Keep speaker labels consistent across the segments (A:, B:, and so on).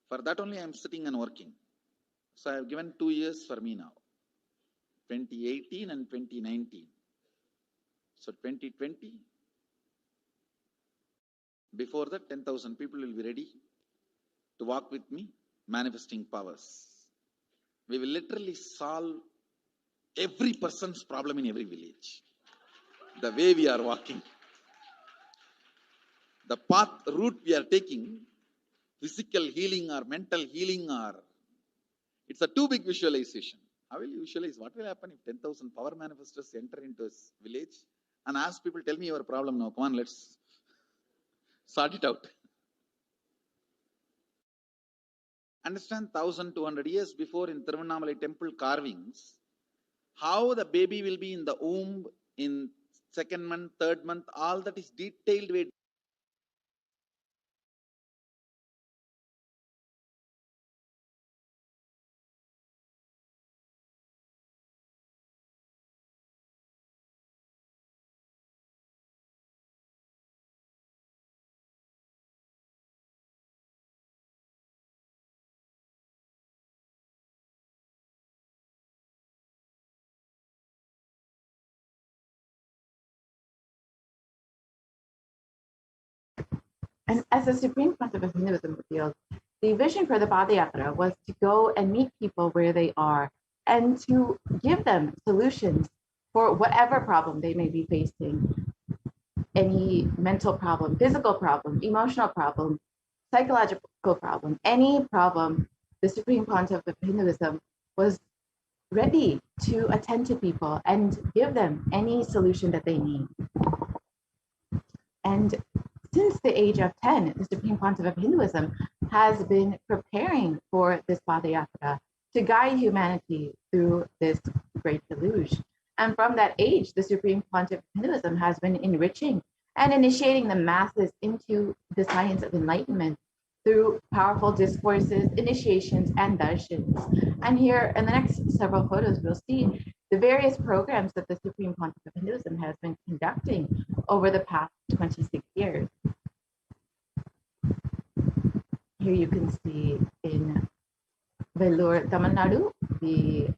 A: For that only I am sitting and working. So I have given 2 years for me now, 2018 and 2019. So 2020, before that 10,000 people will be ready to walk with me, manifesting powers. We will literally solve every person's problem in every village. The way we are walking, the path, route we are taking, physical healing or mental healing, or it's a too big visualization. How will you visualize? What will happen if 10,000 power manifestors enter into a village and ask people, tell me your problem now, come on, let's sort it out. Understand, 1,200 years before in Tiruvannamalai temple carvings, how the baby will be in the womb in 2nd month, 3rd month, all that is detailed way.
B: And as the Supreme Pontiff of Hinduism revealed, the vision for the Padayatra was to go and meet people where they are and to give them solutions for whatever problem they may be facing. Any mental problem, physical problem, emotional problem, psychological problem, any problem, the Supreme Pontiff of Hinduism was ready to attend to people and give them any solution that they need. And since the age of 10, the Supreme Pontiff of Hinduism has been preparing for this Padayatra to guide humanity through this great deluge. And from that age, the Supreme Pontiff of Hinduism has been enriching and initiating the masses into the science of enlightenment through powerful discourses, initiations, and darshans. And here in the next several photos, we'll see the various programs that the Supreme Pontiff of Hinduism has been conducting over the past 26 years. Here you can see in Vellore, Tamil Nadu, the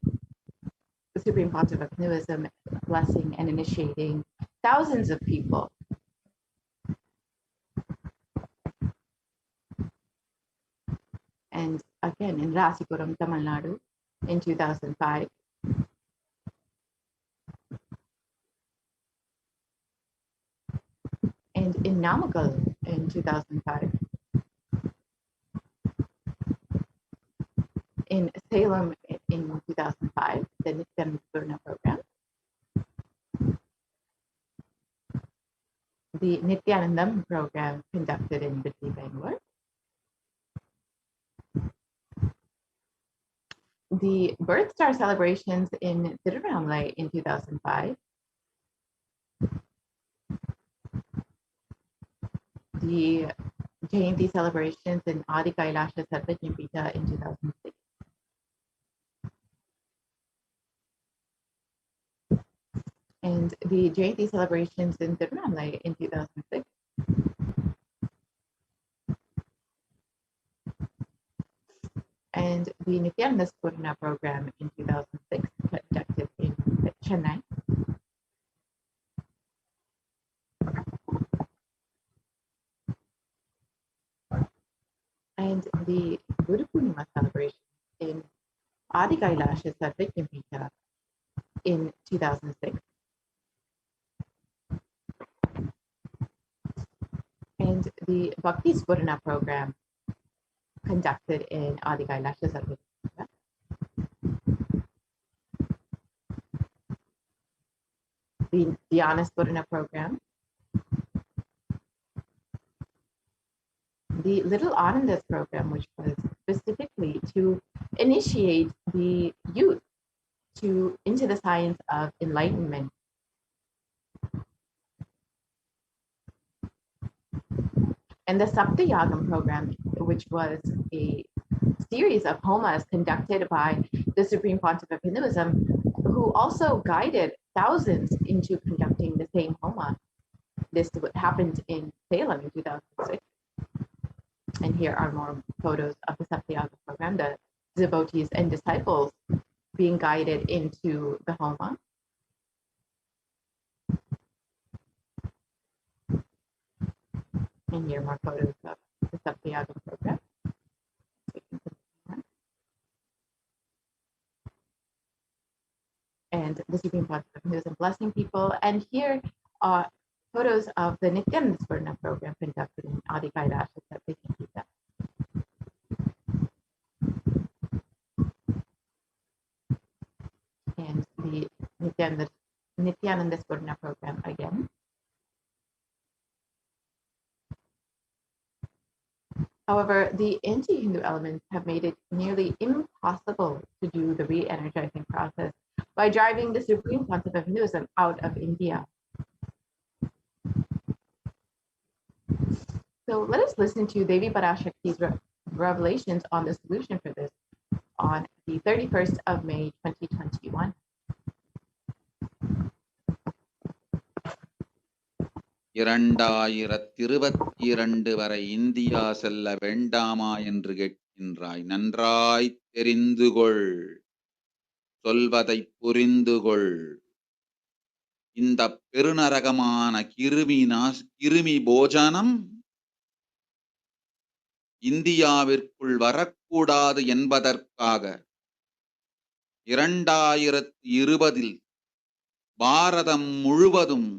B: Supreme Pontiff of Hinduism blessing and initiating thousands of people. And again, in Rasipuram, Tamil Nadu, in 2005. And in Namakkal in 2005. In Salem in 2005, the Nithyananda program. The Nithyanandam program conducted in Delhi, Bangalore. The Birth Star celebrations in Tiruvannamalai in 2005. The Jayanti celebrations in Adi Kailasha Sarvajñapita in 2006. And the Jayanti celebrations in Tiruvannamalai in 2006. And the Nithyananda Spurna program in 2006, conducted in Chennai. And the Guru Purnima celebration in Adi Kailasha Sarvajñapita in 2006. And the Bhakti Spurna program conducted in Adi Kailasha Sarvajñapita. The Dhyana Spurna program. The Little Anandas program, which was specifically to initiate the youth into the science of enlightenment. And the Saptayagam program, which was a series of homas conducted by the Supreme Pontiff of Hinduism, who also guided thousands into conducting the same homa. This happened in Salem in 2006. And here are more photos of the Satyagraha program, the devotees and disciples being guided into the Homa. And here are more photos of the Satyagraha program. And the Supreme Pontiff of Hinduism blessing people. And here are photos of the Nithyananda program conducted in Adi Kailash at Vikinpita. And the Nithyananda program again. However, the anti-Hindu elements have made it nearly impossible to do the re-energizing process by driving the Supreme Pontiff of Hinduism out of India. So let us listen to Devi Parashakti's revelations on the solution for this on the 31st of May, 2021.
A: வரை India செல்ல வேண்டாமா என்று கேட்கின்றாய். நன்றாய் தெரிந்து கொள், சொல்வதை புரிந்து கொள். இந்த பெருநரகமான கிருமி போஜனம் இந்தியாவிற்குள் வரக்கூடாது என்பதற்காக 2020 பாரதம் முழுவதும்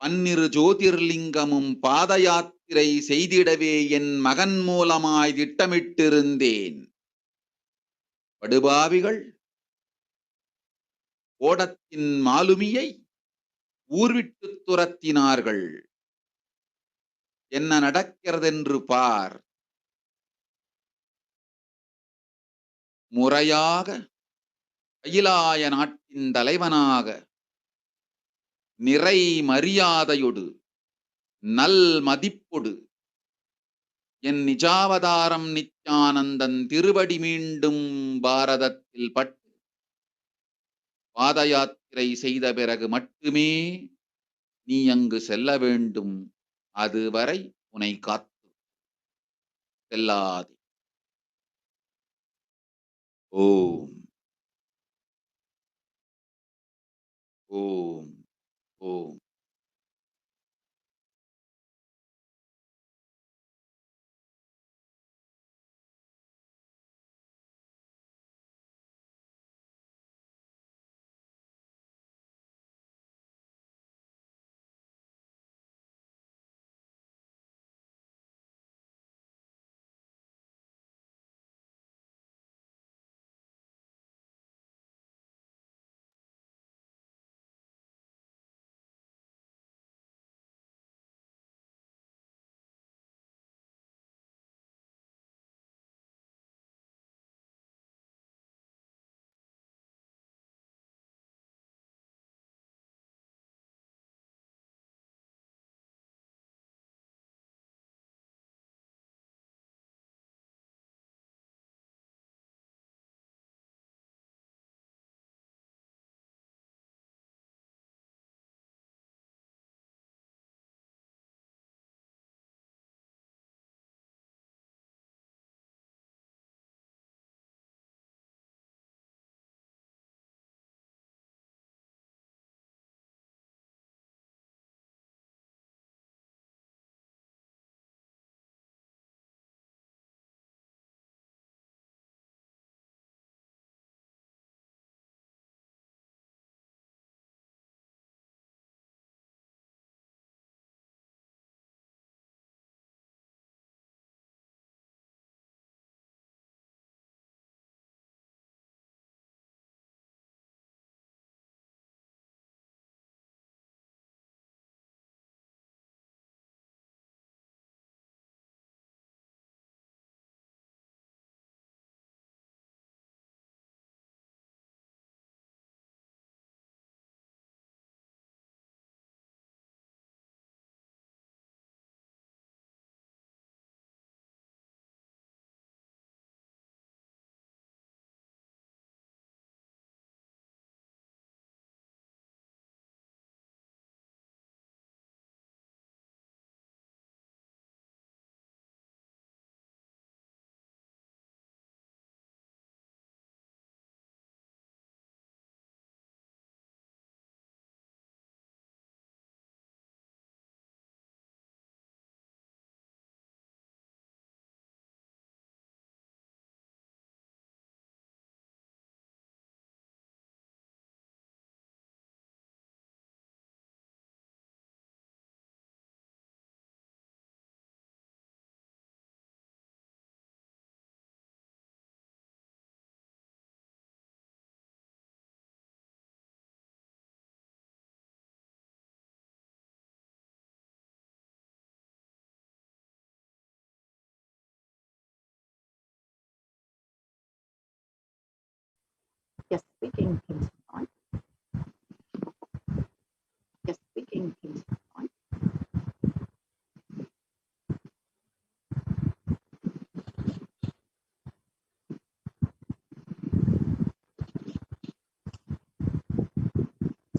A: 12 ஜோதிர்லிங்கமும் பாத யாத்திரை செய்திடவே என் மகன் மூலமாய் திட்டமிட்டிருந்தேன். படுபாவிகள் ஓடத்தின் மாலுமியை ஊர்விட்டு துரத்தினார்கள். என்ன நடக்கிறதென்று பார். முறையாக கைலாய நாட்டின் தலைவனாக நிறை மரியாதையொடு நல் மதிப்பொடு என் நிஜாவதாரம் நித்யானந்தன் திருவடி மீண்டும் பாரதத்தில் பட்டு பாத யாத்திரை செய்த பிறகு மட்டுமே நீ அங்கு செல்ல வேண்டும். அதுவரை உன்னை காத்து செல்லாதே. ஓம் ஓம் ஓம்.
B: Yes, we can continue on. Yes, we can continue on.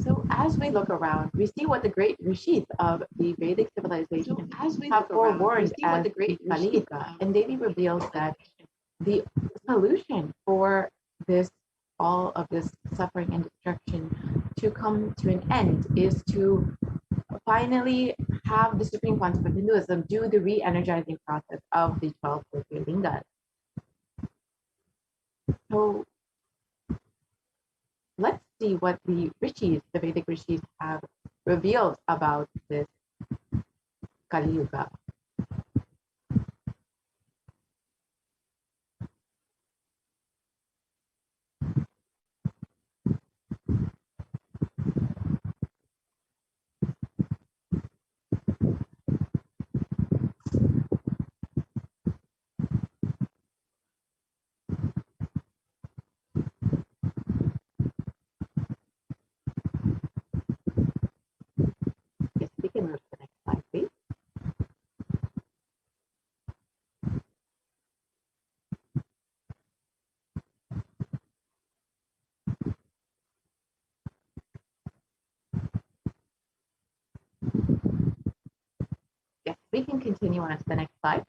B: So as we look around, we see what the great rishis of the Vedic civilization have forewarned as the Kali Yuga, and Devi reveals that the solution for this all of this suffering and destruction to come to an end is to finally have the Supreme Concept of Hinduism do the re-energizing process of the 12 Jyotirlingas. So let's see what the rishis, the Vedic rishis, have revealed about this Kali Yuga. Yes, we can move to the next slide, please. Yes, we can continue on to the next slide.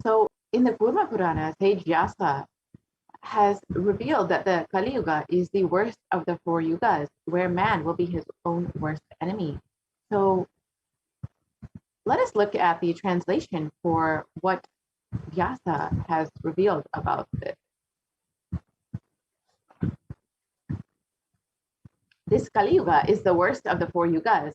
B: So in the Kurma Purana, sage Vyasa has revealed that the Kali Yuga is the worst of the 4 yugas, where man will be his own worst enemy. So let us look at the translation for what Vyasa has revealed about this. This Kali Yuga is the worst of the 4 yugas.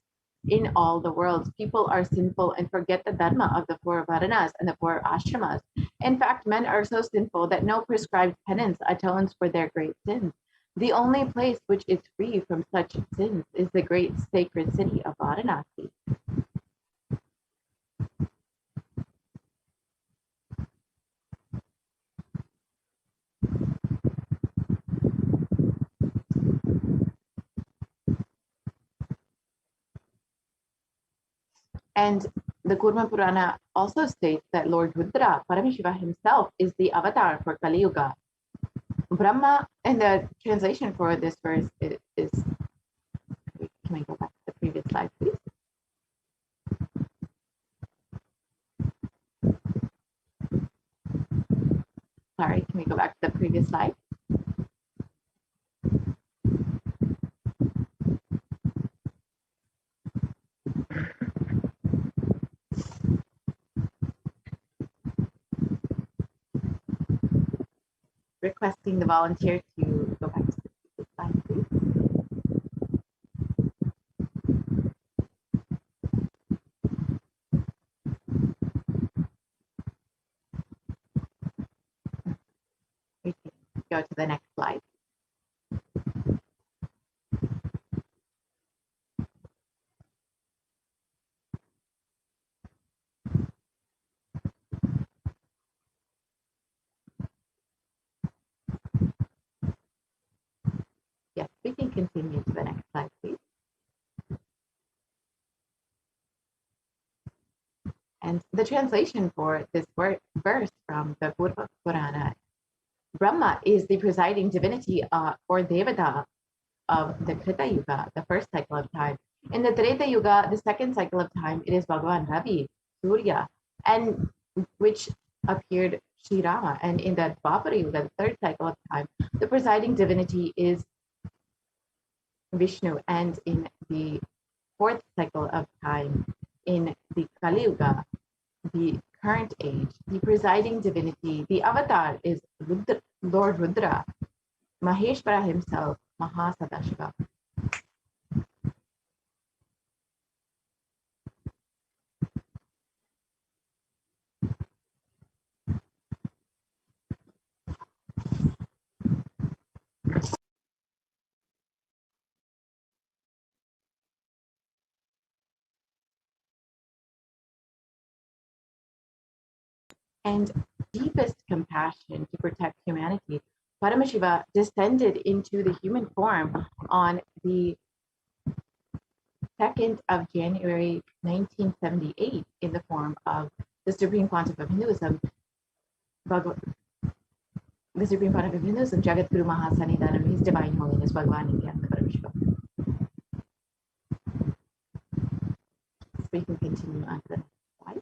B: In all the worlds, people are sinful and forget the dharma of the 4 varanas and the 4 ashramas. In fact, men are so sinful that no prescribed penance atones for their great sins. The only place which is free from such sins is the great sacred city of Varanasi. And the Kurma Purana also states that Lord Rudra, Paramashiva himself, is the avatar for Kali Yuga. Brahma, and the translation for this verse is can we go back to the previous slide, please? Sorry, can we go back to the previous slide? Requesting the volunteer to go back to the previous slide, please. We can go to the next slide. Yes, we can continue to the next slide, please. And the translation for this verse from the Purva Purana, Brahma is the presiding divinity or Devata of the Krita Yuga, the first cycle of time. In the Treta Yuga, the second cycle of time, it is Bhagavan Ravi, Surya, and which appeared Sri Rama. And in the Dwapara Yuga, the third cycle of time, the presiding divinity is Vishnu. And in the fourth cycle of time, in the Kali Yuga, the current age, the presiding divinity, the avatar is Lord Rudra, Maheshwara himself, Mahasadashiva. And deepest compassion to protect humanity, Paramashiva descended into the human form on the 2nd of January 1978 in the form of the Supreme Pontiff of Hinduism, the Supreme Pontiff of Hinduism, Jagat Guru Mahasannidhanam, His Divine Holiness Bhagavan Nithyananda Paramashivam. So we can continue on to the next slide.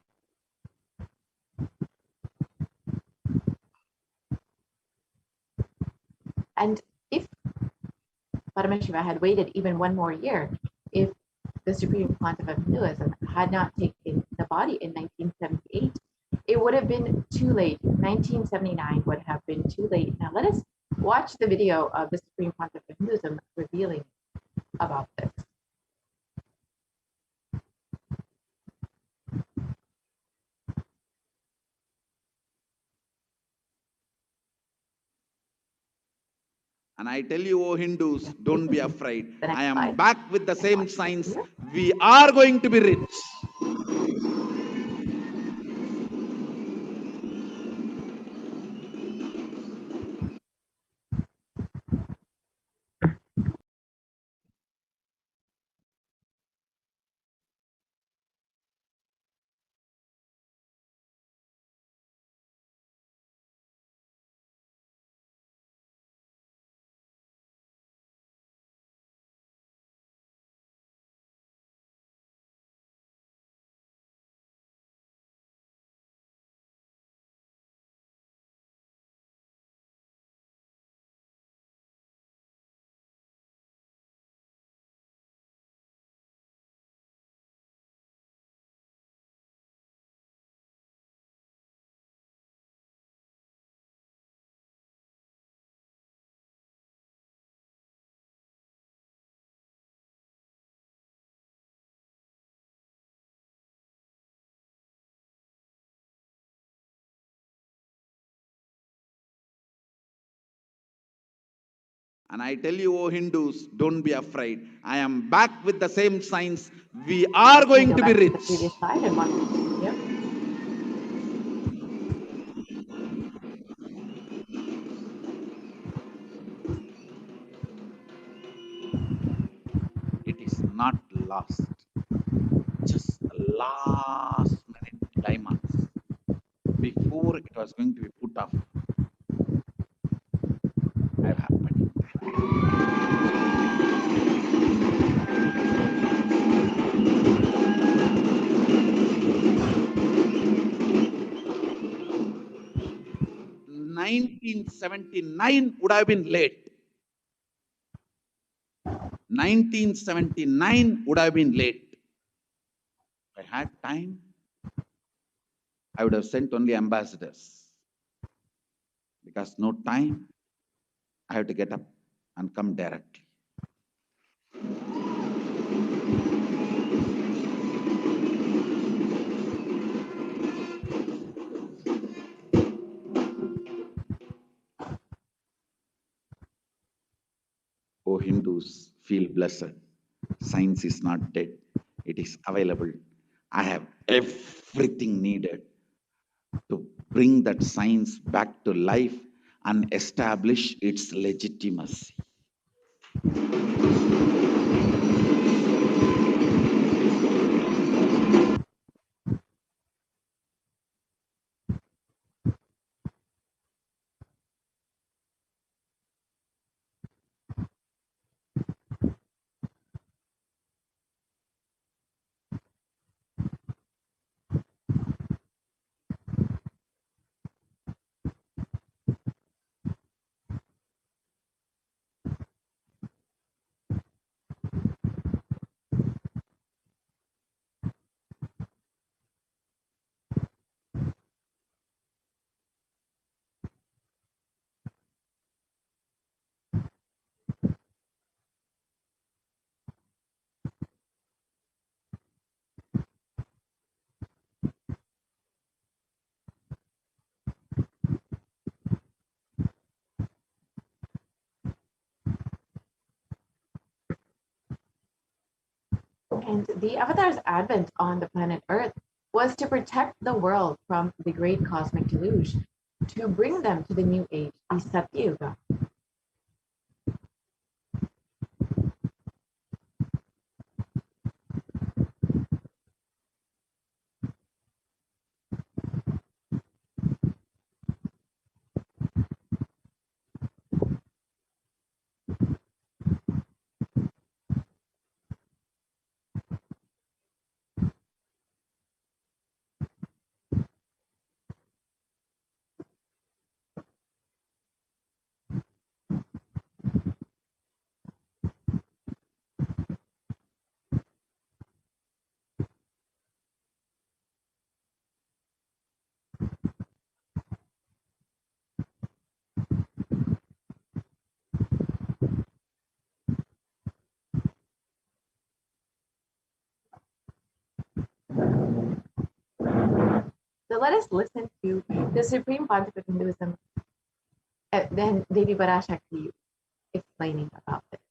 B: And if Paramashiva had waited even one more year, if the Supreme Pontiff of Hinduism had not taken the body in 1978, it would have been too late. 1979 would have been too late. Now let us watch the video of the Supreme Pontiff of Hinduism revealing about this.
A: And I tell you, O Hindus, don't be afraid. I am
B: slide.
A: back with the same signs. We are going to be rich. And I tell you, O Hindus, don't be afraid. I am back with the same signs. We are going to be rich.
B: The previous slide and watch the video.
A: It is not lost. Just last minute climax. Before it was going to be put off. Have happened. 1979 would have been late. 1979 would have been late. If I had time, I would have sent only ambassadors. Because no time, I have to get up and come directly. O Hindus, feel blessed. Science is not dead. It is available. I have everything needed to bring that science back to life and establish its legitimacy.
B: And the Avatar's advent on the planet Earth was to protect the world from the great cosmic deluge, to bring them to the new age, the Satya Yuga. So let us listen to the Supreme Pontiff of Hinduism, then Devi Parashakti explaining about this.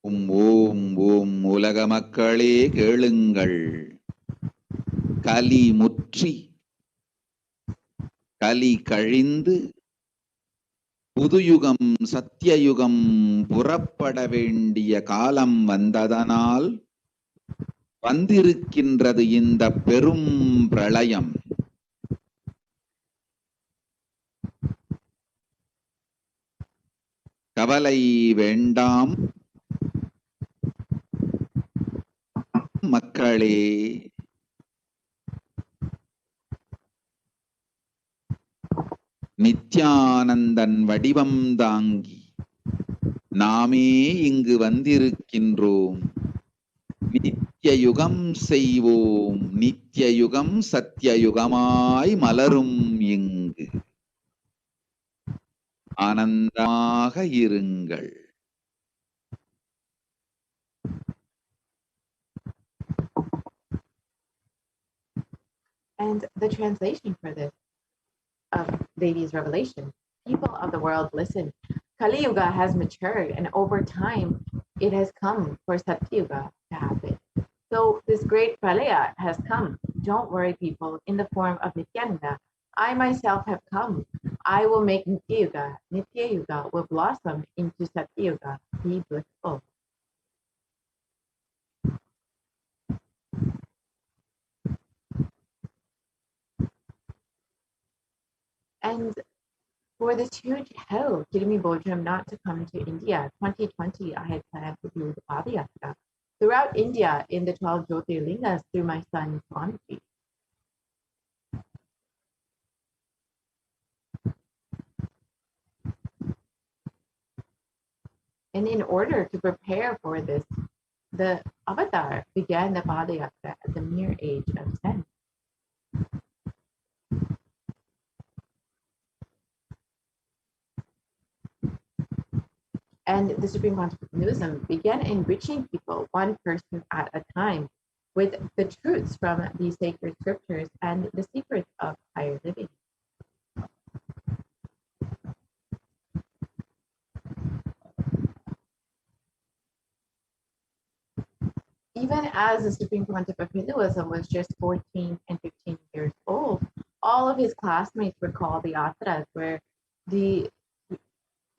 A: ஓம் ஓம் உலக மக்களே கேளுங்கள். கலி முற்றி கலி கழிந்து புதுயுகம் சத்தியயுகம் புறப்பட வேண்டிய காலம் வந்ததனால் வந்திருக்கின்றது இந்த பெரும் பிரளயம். கவலை வேண்டாம் மக்களே. நித்யானந்தன் வடிவம் தாங்கி நாமே இங்கு வந்திருக்கின்றோம். நித்யயுகம் செய்வோம், நித்யயுகம் சத்தியயுகமாய் மலரும் இங்கு. ஆனந்தமாக இருங்கள்.
B: And the translation for this of Devi's revelation, people of the world, listen. Kali Yuga has matured, and over time, it has come for Satya Yuga to happen. So this great pralaya has come. Don't worry, people, in the form of Nithyananda. I myself have come. I will make Nitya Yuga. Nitya Yuga will blossom into Satya Yuga. Be blissful. And for this huge hell, Kirimi Bodhram not to come to India, 2020, I had planned to do the Padayatra throughout India in the 12 Jyotirlingas through my son, Swamiji. And in order to prepare for this, the Avatar began the Padayatra at the mere age of 10. And the Supreme Pontiff of Hinduism began enriching people one person at a time with the truths from the sacred scriptures and the secrets of higher living. Even as the Supreme Pontiff of Hinduism was just 14 and 15 years old, all of his classmates recall the yatras where the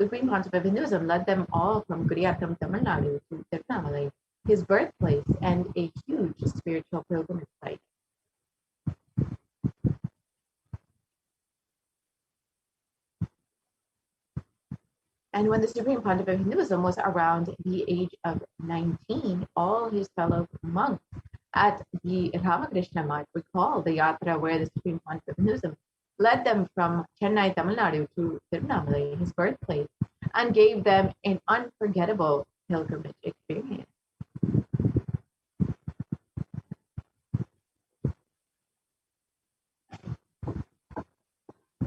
B: Supreme Pontiff of Hinduism led them all from Guriyatam, Tamil Nadu to Tirunelveli, his birthplace and a huge spiritual pilgrimage site. And when the Supreme Pontiff of Hinduism was around the age of 19, all his fellow monks at the Ramakrishna Math recall the yatra where the Supreme Pontiff of Hinduism led them from Chennai, Tamil Nadu to Tirunelveli, his birthplace, and gave them an unforgettable pilgrimage experience.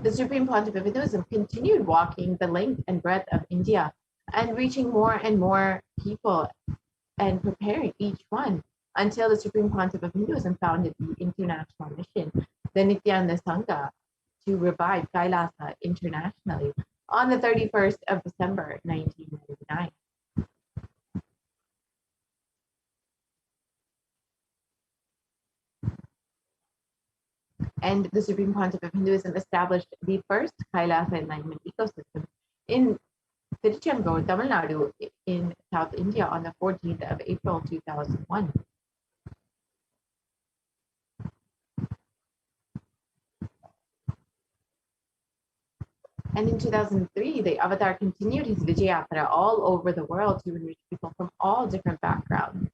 B: The Supreme Pontiff of Hinduism continued walking the length and breadth of India and reaching more and more people and preparing each one until the Supreme Pontiff of Hinduism founded the international mission, the Nithyananda Sangha, to revive Kailasa internationally on the 31st of December, 1999. And the Supreme Pontiff of Hinduism established the first Kailasa enlightenment ecosystem in Tiruchendur, Tamil Nadu, in South India on the 14th of April, 2001. And in 2003, the Avatar continued his Vijayatra all over the world to enrich people from all different backgrounds.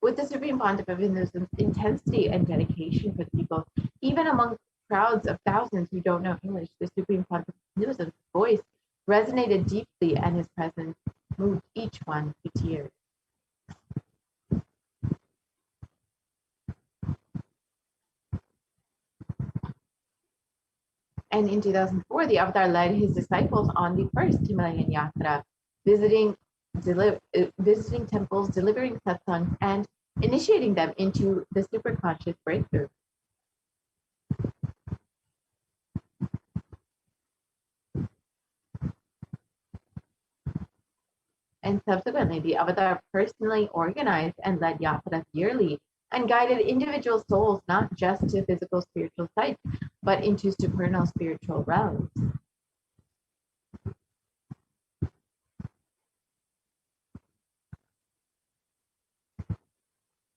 B: With the Supreme Pontiff of Hinduism's intensity and dedication for the people, even among crowds of thousands who don't know English, the Supreme Pontiff of Hinduism's voice resonated deeply and his presence moved each one to tears. And in 2004, the Avatar led his disciples on the first Himalayan Yatra, visiting temples, delivering satsangs, and initiating them into the superconscious breakthrough. And subsequently, the Avatar personally organized and led yatras yearly and guided individual souls not just to physical spiritual sites, but into supernal spiritual realms.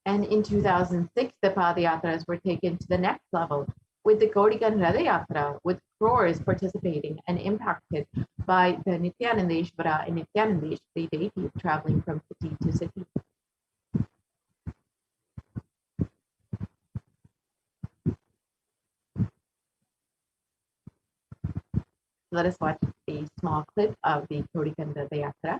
B: And in 2006, the Padayatras were taken to the next level with the Gaudigan Ratha Yatra, with crores participating and impacted by the Nithyanandeshvara and Nithyanandeshwari deities traveling from city to city. Let us watch a small clip of the Gaudigan Ratha Yatra.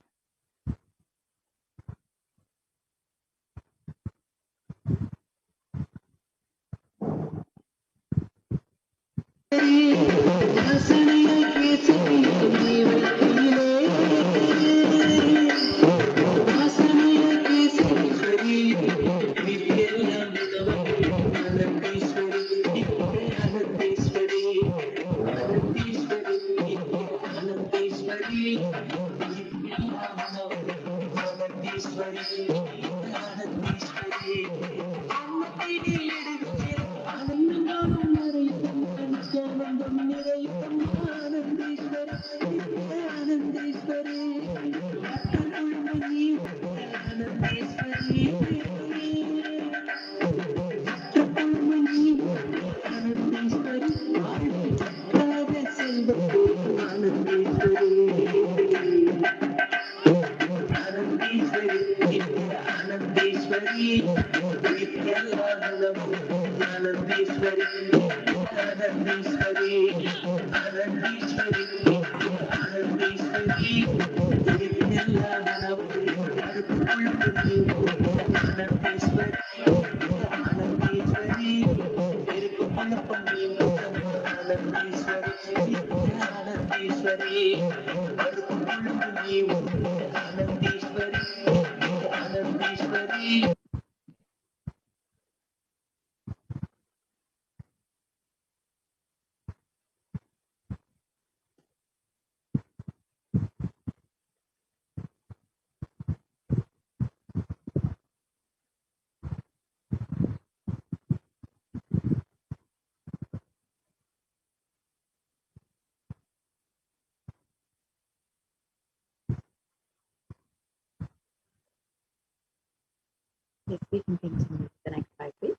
B: Yes, we can continue to the next slide, please.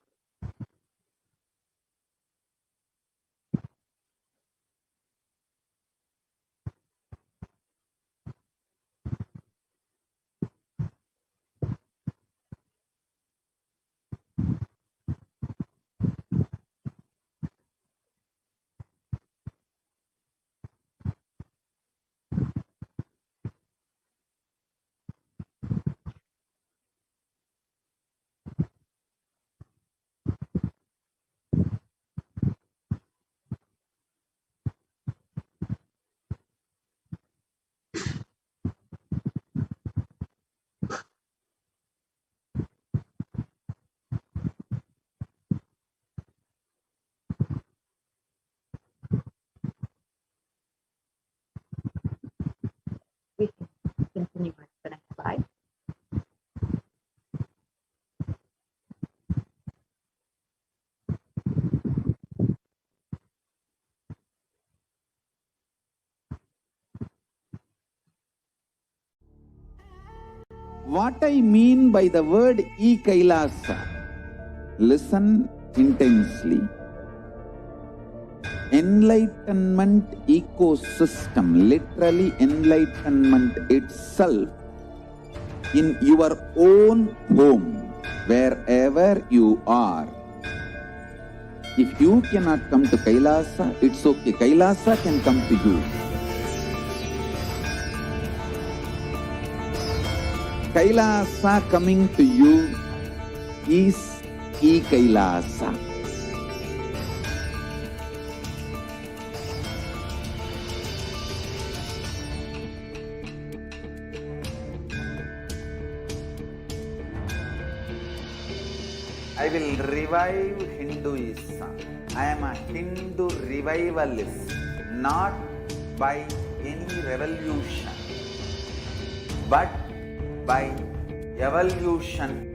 C: What I mean by the word e-Kailasa, listen intensely. Enlightenment ecosystem, literally enlightenment itself, in your own home, wherever you are. If you cannot come to Kailasa, it's okay. Kailasa can come to you. Kailasa coming to you is e-Kailasa. I will revive Hinduism. I am a Hindu revivalist, not by any revolution, but by evolution.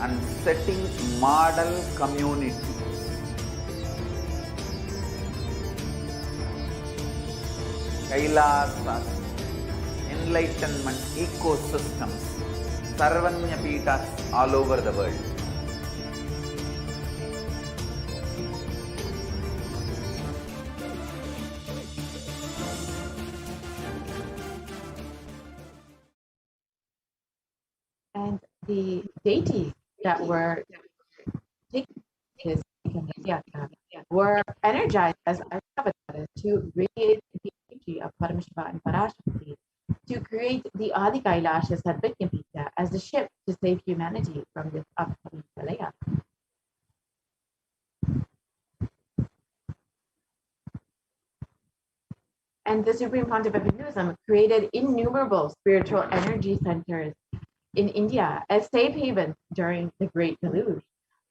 C: And setting model community. Kailasas, enlightenment ecosystems, Sarvanya Pitas all over the world.
B: And the deities that were taking this were energized as avatars to radiate the energy of Paramashiva and Parashakti to create the Adi Kailasha Sadvijnapita as the ship to save humanity from this upcoming Pralaya. And the Supreme Pontiff of Hinduism created innumerable spiritual energy centers in India as safe havens during the Great Deluge.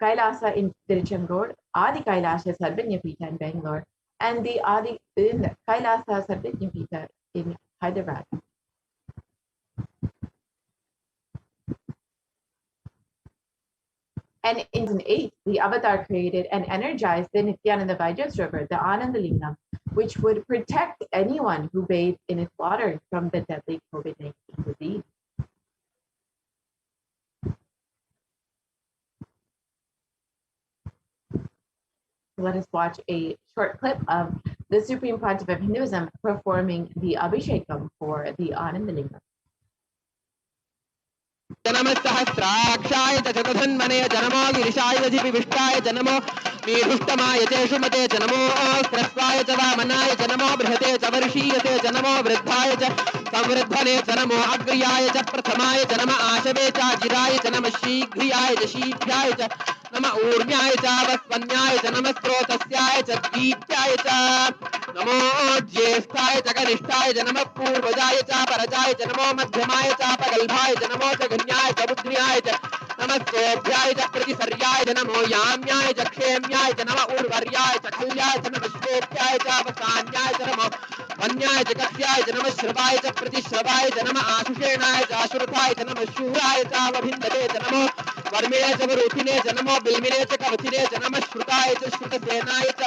B: Kailasa in Tiruchendur, Adi Kailasha Sadvijnapita in Bangalore, and the Adi in Kailasa Sadvijnapita in Hyderabad. And in 2008, the Avatar created and energized the Nithyananda River, the Anandalingam, which would protect anyone who bathed in its water from the deadly COVID-19 disease. Let us watch a short clip of the Supreme Pontiff of Hinduism performing the Abhishekam for the Anandalingam.
D: जनमस्सहस्राक्षाय च चतुर्धन्मने जनमो गिरिशाय विष्टाय जनमो मीढुष्टमाय च शुमते जनमो स्रस्वाय च वामनाय जनमो बृहते च वर्षीयते जनमो वृद्धाय च संवृद्धने जनमो अग्र्याय च प्रथमाय जनम आशवे च जिराय जनम शीघ्रियाय च शीघ्राय च नम ऊर्म्याय च वस्वन्याय च नम स्रोतस्याय च दीप्त्याय च नमो ज्येष्ठाय च कनिष्ठाय च नम पूर्वजाय च परजाय च नमो मध्यमाय च प्रगल्भाय च नमो च गण्याय च बुद्ध्याय च नमस्तोभ्याय च प्रतिसर्याय च नमो याम्याय च क्षेम्याय च नम उर्वर्याय च खल्याय च नम श्वेभ्याय च वसान्याय च नमो वन्याय च कस्याय च नम श्रवाय च प्रतिश्रवाय च नम आशुषेणाय च आशुरथाय च नम शूराय च वभिन्दते च नमो वर्मिणे च वरुथिने च नमो बिल्मिने च कवथिने च नम श्रुताय च श्रुतसेनाय च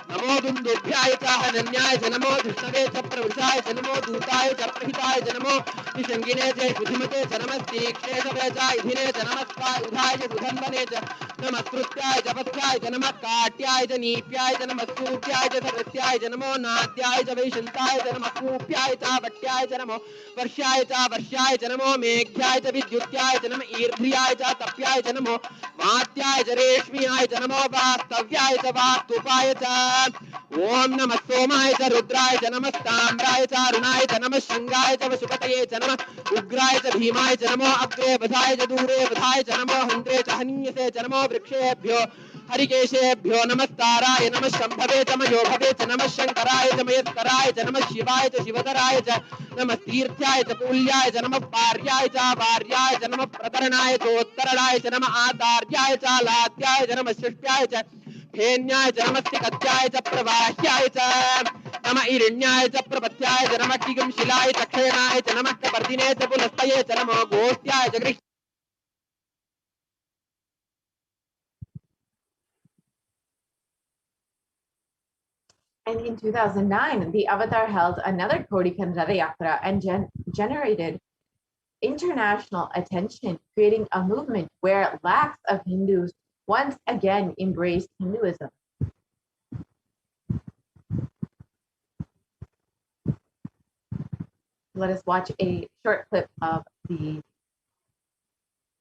D: नमो दुन्दुभ्याय च हनन्याय च नमो धृष्णवे च प्रवृषाय च नमो दूताय च प्रहिताय च नमो निषङ्गिने च बुद्धिमते च नमस्तीक्ष्णे च वेचायधिने च नमस्कायुधाय च सुधन्वने च नमस्कृत्याय च पथ्याय च नमः काट्याय च नीप्याय च नमः स्तूप्याय च सरस्याय च नमो नाद्याय च वैशन्ताय च नमः कूप्याय च वट्याय च नमो वर्ष्याय च नमो मेघ्याय च विद्युत्याय च नमः ईर्ध्याय च तप्याय च नमो मात्याय च रेश्म्याय च नमो वास्तव्याय च वास्तुपाय च ओम नमः सोमाय च रुद्राय च नमः ताम्राय च अरुणाय च नमः शृंगाय च वसुपतये च नमः उग्राय च भीमाय च नमो अग्रे बधाय च दूरे बधाय च नमो हन्त्रे च हनीयसे च नमो वृक्षेभ्यो हरिकेशेभ्यो नमस्ताराय नमः शम्भवे च मयोभवे च नमः शंकराय च मयस्कराय च नमः शिवाय च शिवतराय च नमः तीर्थ्याय च पुल्याय च नमः पार्याय च वार्याय च नमः प्रतरणाय च उत्तरणाय च नमः आतार्याय च लात्याय च नमः सृष्ट्याय च फेन्याय च नमस्ति कत्याय च प्रवाह्याय च नम ईरण्याय च प्रपत्याय च नमः कीगं शिलाय च क्षयणाय च नमः कपर्दिने च पुलस्तये च नमो गोष्ट्याय च गृह्
B: And in 2009, the avatar held another Kodi Kandara Yatra and generated international attention, creating a movement where lakhs of Hindus once again embraced Hinduism. Let us watch a short clip of the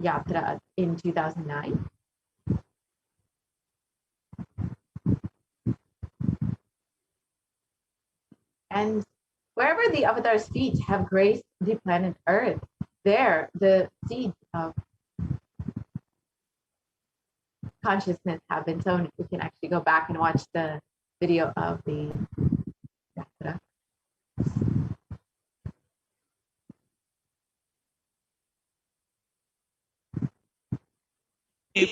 B: Yatra in 2009. And wherever the avatar's feet have graced the planet Earth, there the seeds of consciousness have been sown. We can actually go back and watch the video of the Yatra.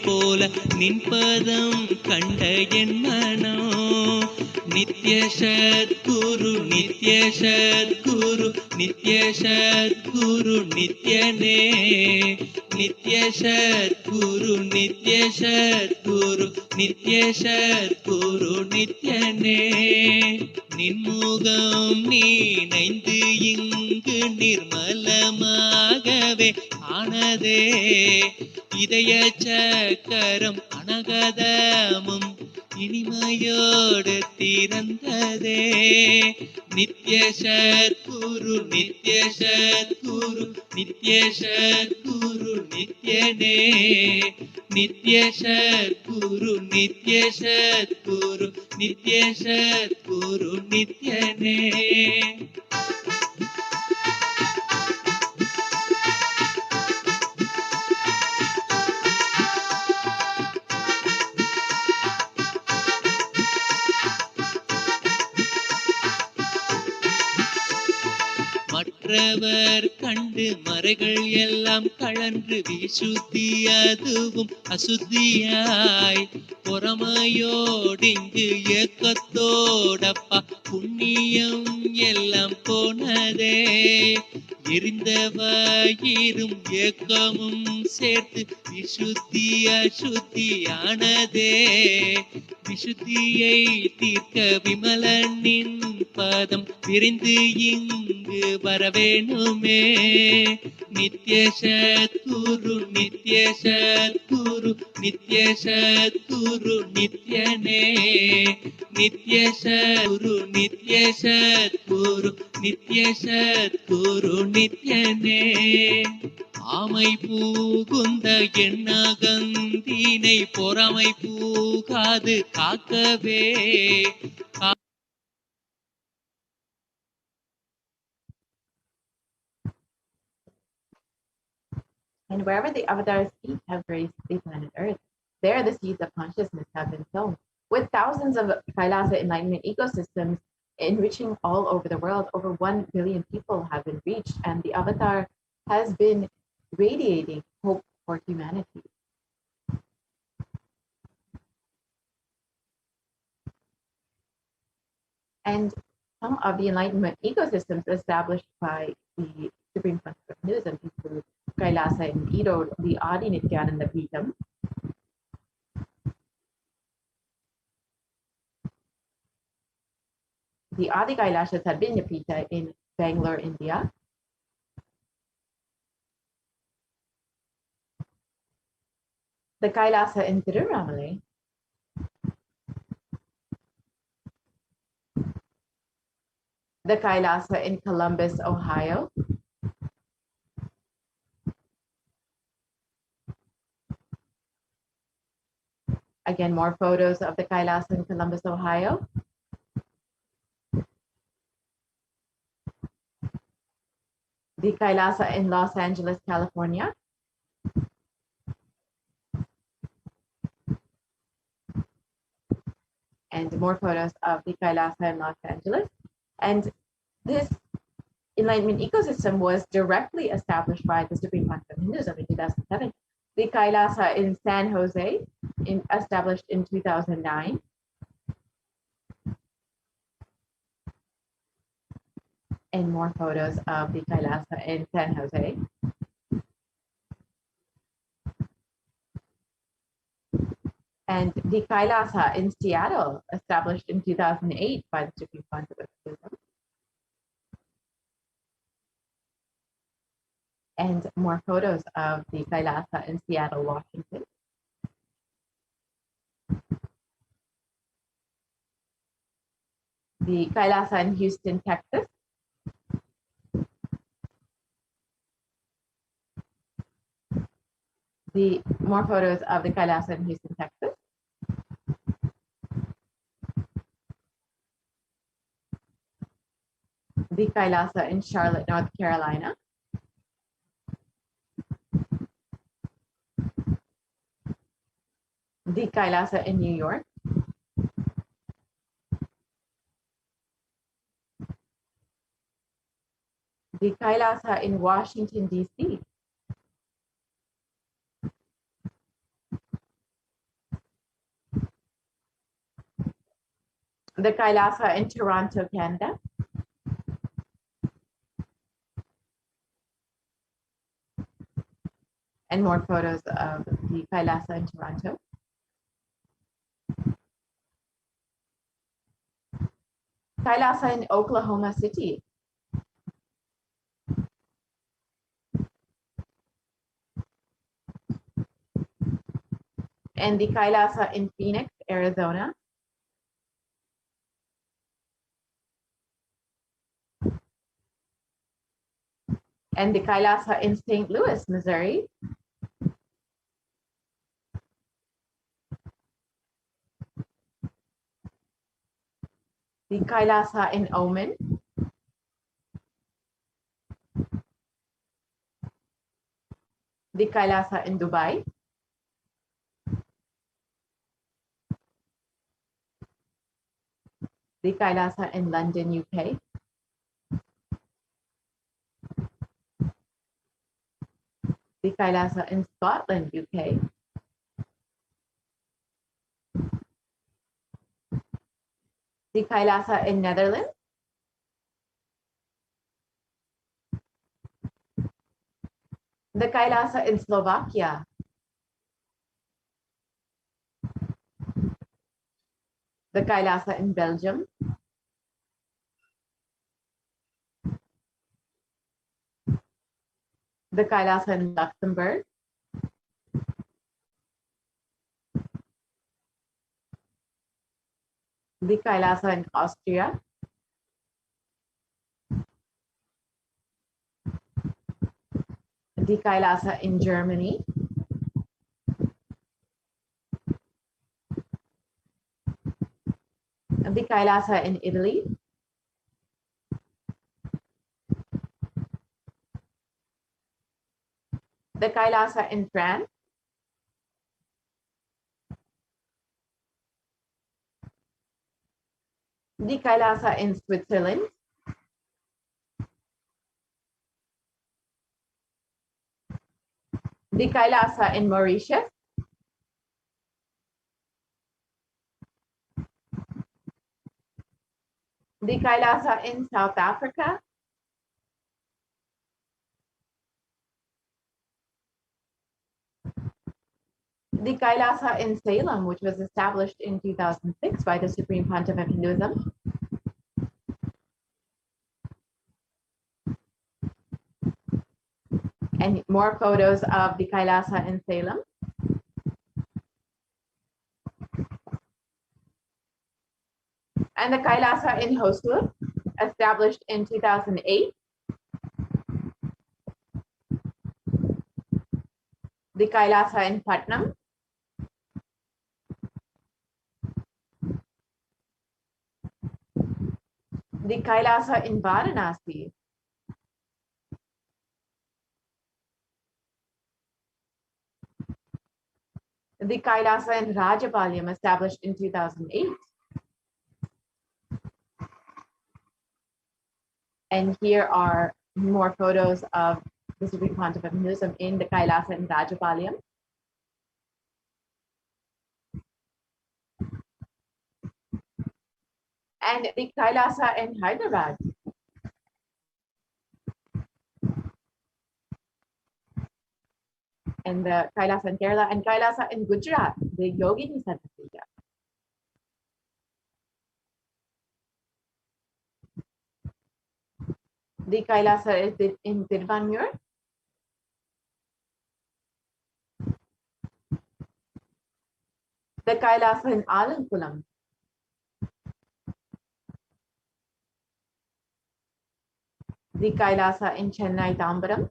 E: போல நின்பதம் கண்ட என் மனோ நித்ய சத்குரு நித்ய சத்குரு நித்ய சத்குரு நித்யனே நித்ய சத்குரு நித்ய சத்குரு நித்ய சத்குரு நித்யனே நின்முகம் நீனைந்து இங்கு நிர்மலமாகவே ஆனதே இதய சக்கரம் அனகதமும் இனிமையோடு திறந்ததே நித்ய சத்குரு நித்ய சத்குரு நித்ய சத்குரு நித்யனே நித்ய சத்குரு நித்ய சத்குரு நித்ய சத்குரு நித்யனே மற்றவர் கண்டு மறைகள் எல்லாம் கழன்று விசுத்தி அதுவும் அசுத்தியாய் பொறாமையோடிங்கு ஏக்கத்தோடப்பா புண்ணியம் எல்லாம் போனதே எரிந்தவாயிரும் ஏக்கமும் சேர்த்து விசுத்தி அசுத்தியானதே விசுத்தியை தீர்க்க விமலனின் பதம் விரிந்து இங்கு வரவேணுமே நித்ய சத்குரு நித்ய சத்குரு நித்ய சத்குரு நித்யனே நித்ய சத்குரு நித்ய சத்குரு நித்ய சத்குரு நித்யனே ஆமை பூகுந்த எண்ணகந்தினை பொறாமை பூகாது காக்கவே
B: And wherever the avatar's feet have graced the planet Earth, there the seeds of consciousness have been sown. With thousands of Kailasa enlightenment ecosystems enriching all over the world, over 1 billion people have been reached, and the avatar has been radiating hope for humanity. And some of the enlightenment ecosystems established by the Supreme Concept of Hinduism include Kailasa in Erode, the HDH Nithyananda Paramashivam, the Adi Kailasa Sarvinyapita in Bangalore, India, the Kailasa in Tiruvannamalai, the Kailasa in Columbus, Ohio, again, more photos of the Kailasa in Columbus, Ohio, the Kailasa in Los Angeles, California, and more photos of the Kailasa in Los Angeles. And this enlightenment ecosystem was directly established by the Supreme Concept of Hinduism in 2007. The Kailasa in San Jose, established in 2009. And more photos of the Kailasa in San Jose. And the Kailasa in Seattle, established in 2008 by the Supreme Pontiff. And more photos of the Kailasa in Seattle, Washington. The Kailasa in Houston, Texas. The more photos of the Kailasa in Houston, Texas. The Kailasa in Charlotte, North Carolina. The Kailasa in New York. The Kailasa in Washington, D.C. The Kailasa in Toronto, Canada. And more photos of the Kailasa in Toronto. Kailasa in Oklahoma City. And the Kailasa in Phoenix, Arizona. And the Kailasa in St. Louis, Missouri. The Kailasa in Oman. The Kailasa in Dubai. The Kailasa in London, UK. The Kailasa in Scotland, UK. The Kailasa in Netherlands. The Kailasa in Slovakia. The Kailasa in Belgium. The Kailasa in Luxembourg. The Kailasa in Austria. The Kailasa in Germany. The Kailasa in Italy. The Kailasa in France. The Kailasa in Switzerland. The Kailasa in Mauritius. The Kailasa in South Africa. The Kailasa in Salem, which was established in 2006 by the Supreme Pontiff of Hinduism. And more photos of the Kailasa in Salem. And the Kailasa in Hosur, established in 2008. The Kailasa in Putnam. The Kailasa in Varanasi. The Kailasa in Rajapalyam, established in 2008. And here are more photos of the Supreme Pontiff of Hinduism in the Kailasa in Rajapalyam. And the Kailasa in Hyderabad. and the Kailasa in Kerala, and Kailasa in Gujarat, the Yogini Center Puja. The Kailasa is in Tiruvanmur. The Kailasa in Alankulam. The Kailasa in Chennai Tambaram.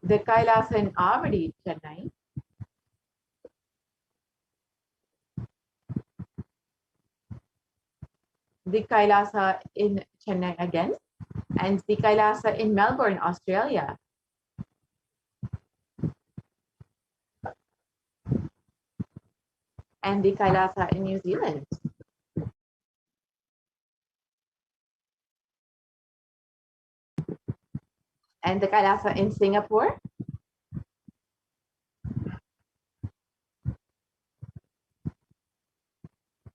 B: The Kailasa in Avadi, Chennai. The Kailasa in Chennai again, and the Kailasa in Melbourne, Australia. And the Kailasa in New Zealand. And the Kailasa in Singapore.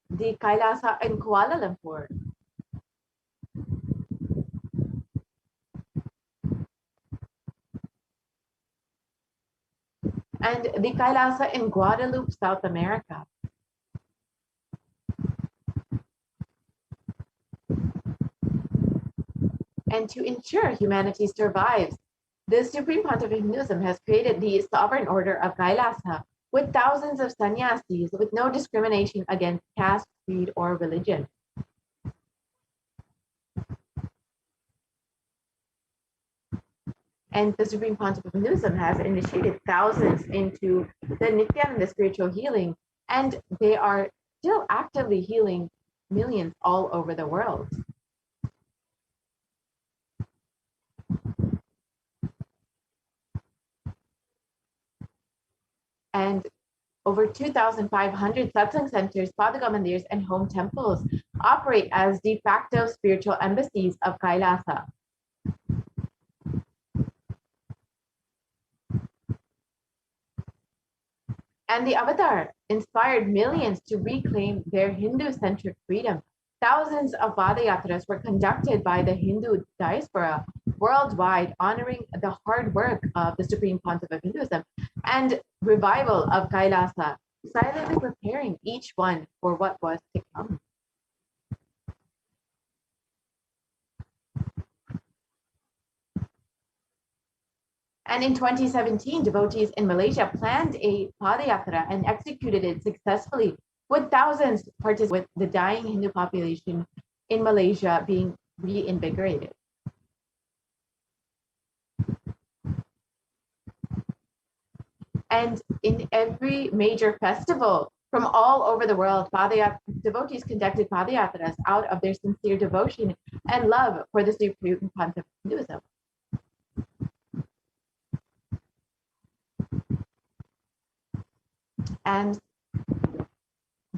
B: The Kailasa in Kuala Lumpur. And the Kailasa in Guadeloupe, South America. And to ensure humanity survives, the Supreme Pontiff of Hinduism has created the Sovereign Order of Kailasa with thousands of sannyasis with no discrimination against caste, creed, or religion. And the Supreme Pontiff of Hinduism has initiated thousands into the Nithyananda spiritual healing, and they are still actively healing millions all over the world. And over 2,500 satsang centers, Padaka mandirs, and home temples operate as de facto spiritual embassies of Kailasa. And the Avatar inspired millions to reclaim their Hindu-centric freedom. Thousands of Padayatras were conducted by the Hindu diaspora worldwide, honoring the hard work of the Supreme Pontiff of Hinduism and revival of Kailasa, silently preparing each one for what was to come. And in 2017, devotees in Malaysia planned a Padayatra and executed it successfully, with thousands participating, with the dying Hindu population in Malaysia being reinvigorated. And in every major festival from all over the world, devotees conducted Padayatras out of their sincere devotion and love for the Supreme Pontiff of Hinduism. And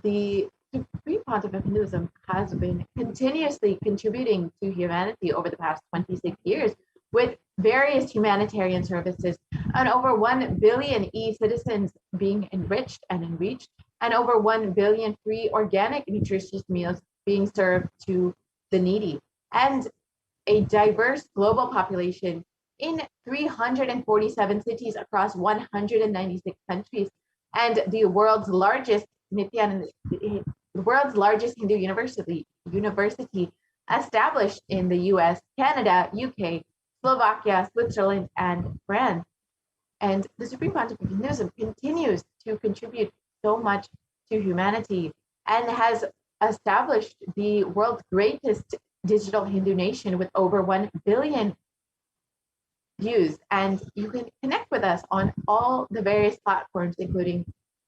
B: the Supreme Pontiff of Hinduism has been continuously contributing to humanity over the past 26 years with various humanitarian services, and over 1 billion e-citizens being enriched and enriched, and over 1 billion free organic nutritious meals being served to the needy, and a diverse global population in 347 cities across 196 countries, and the world's largest Hindu university established in the US, Canada, UK, Slovakia, Switzerland, and France. And the Supreme Pontiff of Hinduism continues to contribute so much to humanity and has established the world's greatest digital Hindu nation with over 1 billion views. And you can connect with us on all the various platforms, including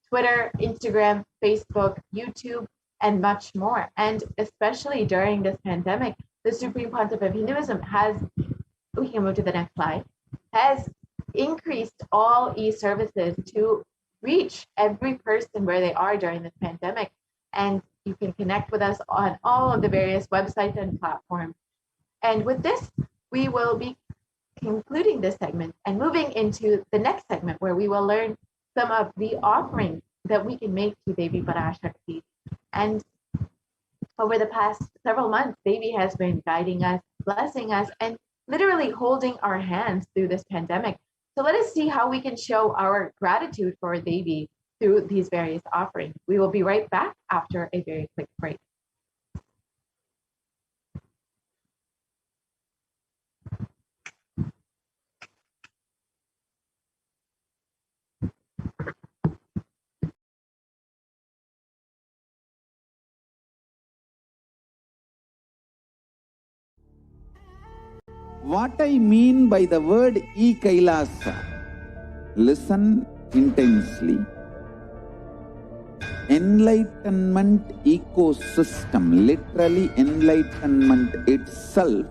B: Twitter, Instagram, Facebook, YouTube, and much more. And especially during this pandemic, the Supreme Pontiff of Hinduism has, we can move to the next slide, has increased all e-services to reach every person where they are during this pandemic. And you can connect with us on all of the various websites and platforms. And with this, we will be concluding this segment and moving into the next segment, where we will learn some of the offerings that we can make to Devi Parashakti. And over the past several months, Devi has been guiding us blessing us and literally holding our hands through this pandemic. So let us see how we can show our gratitude for Devi through these various offerings. We will be right back after a very quick break.
C: What I mean by the word e-Kailasa, listen intensely. Enlightenment ecosystem, literally enlightenment itself,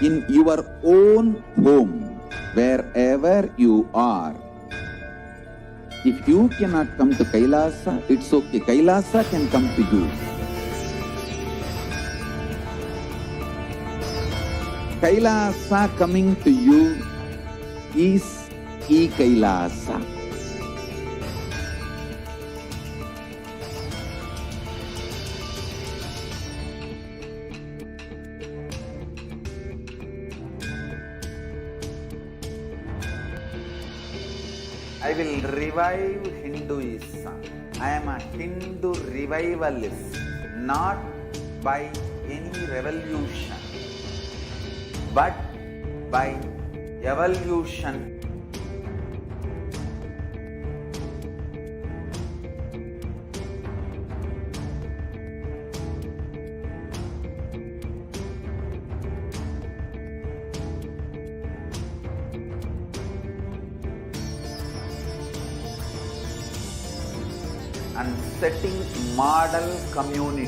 C: in your own home, wherever you are. If you cannot come to Kailasa, it's okay. Kailasa can come to you. Kailasa coming to you is e-Kailasa. I will revive Hinduism. I am a Hindu revivalist, not by any revolution, but by evolution. And setting model community.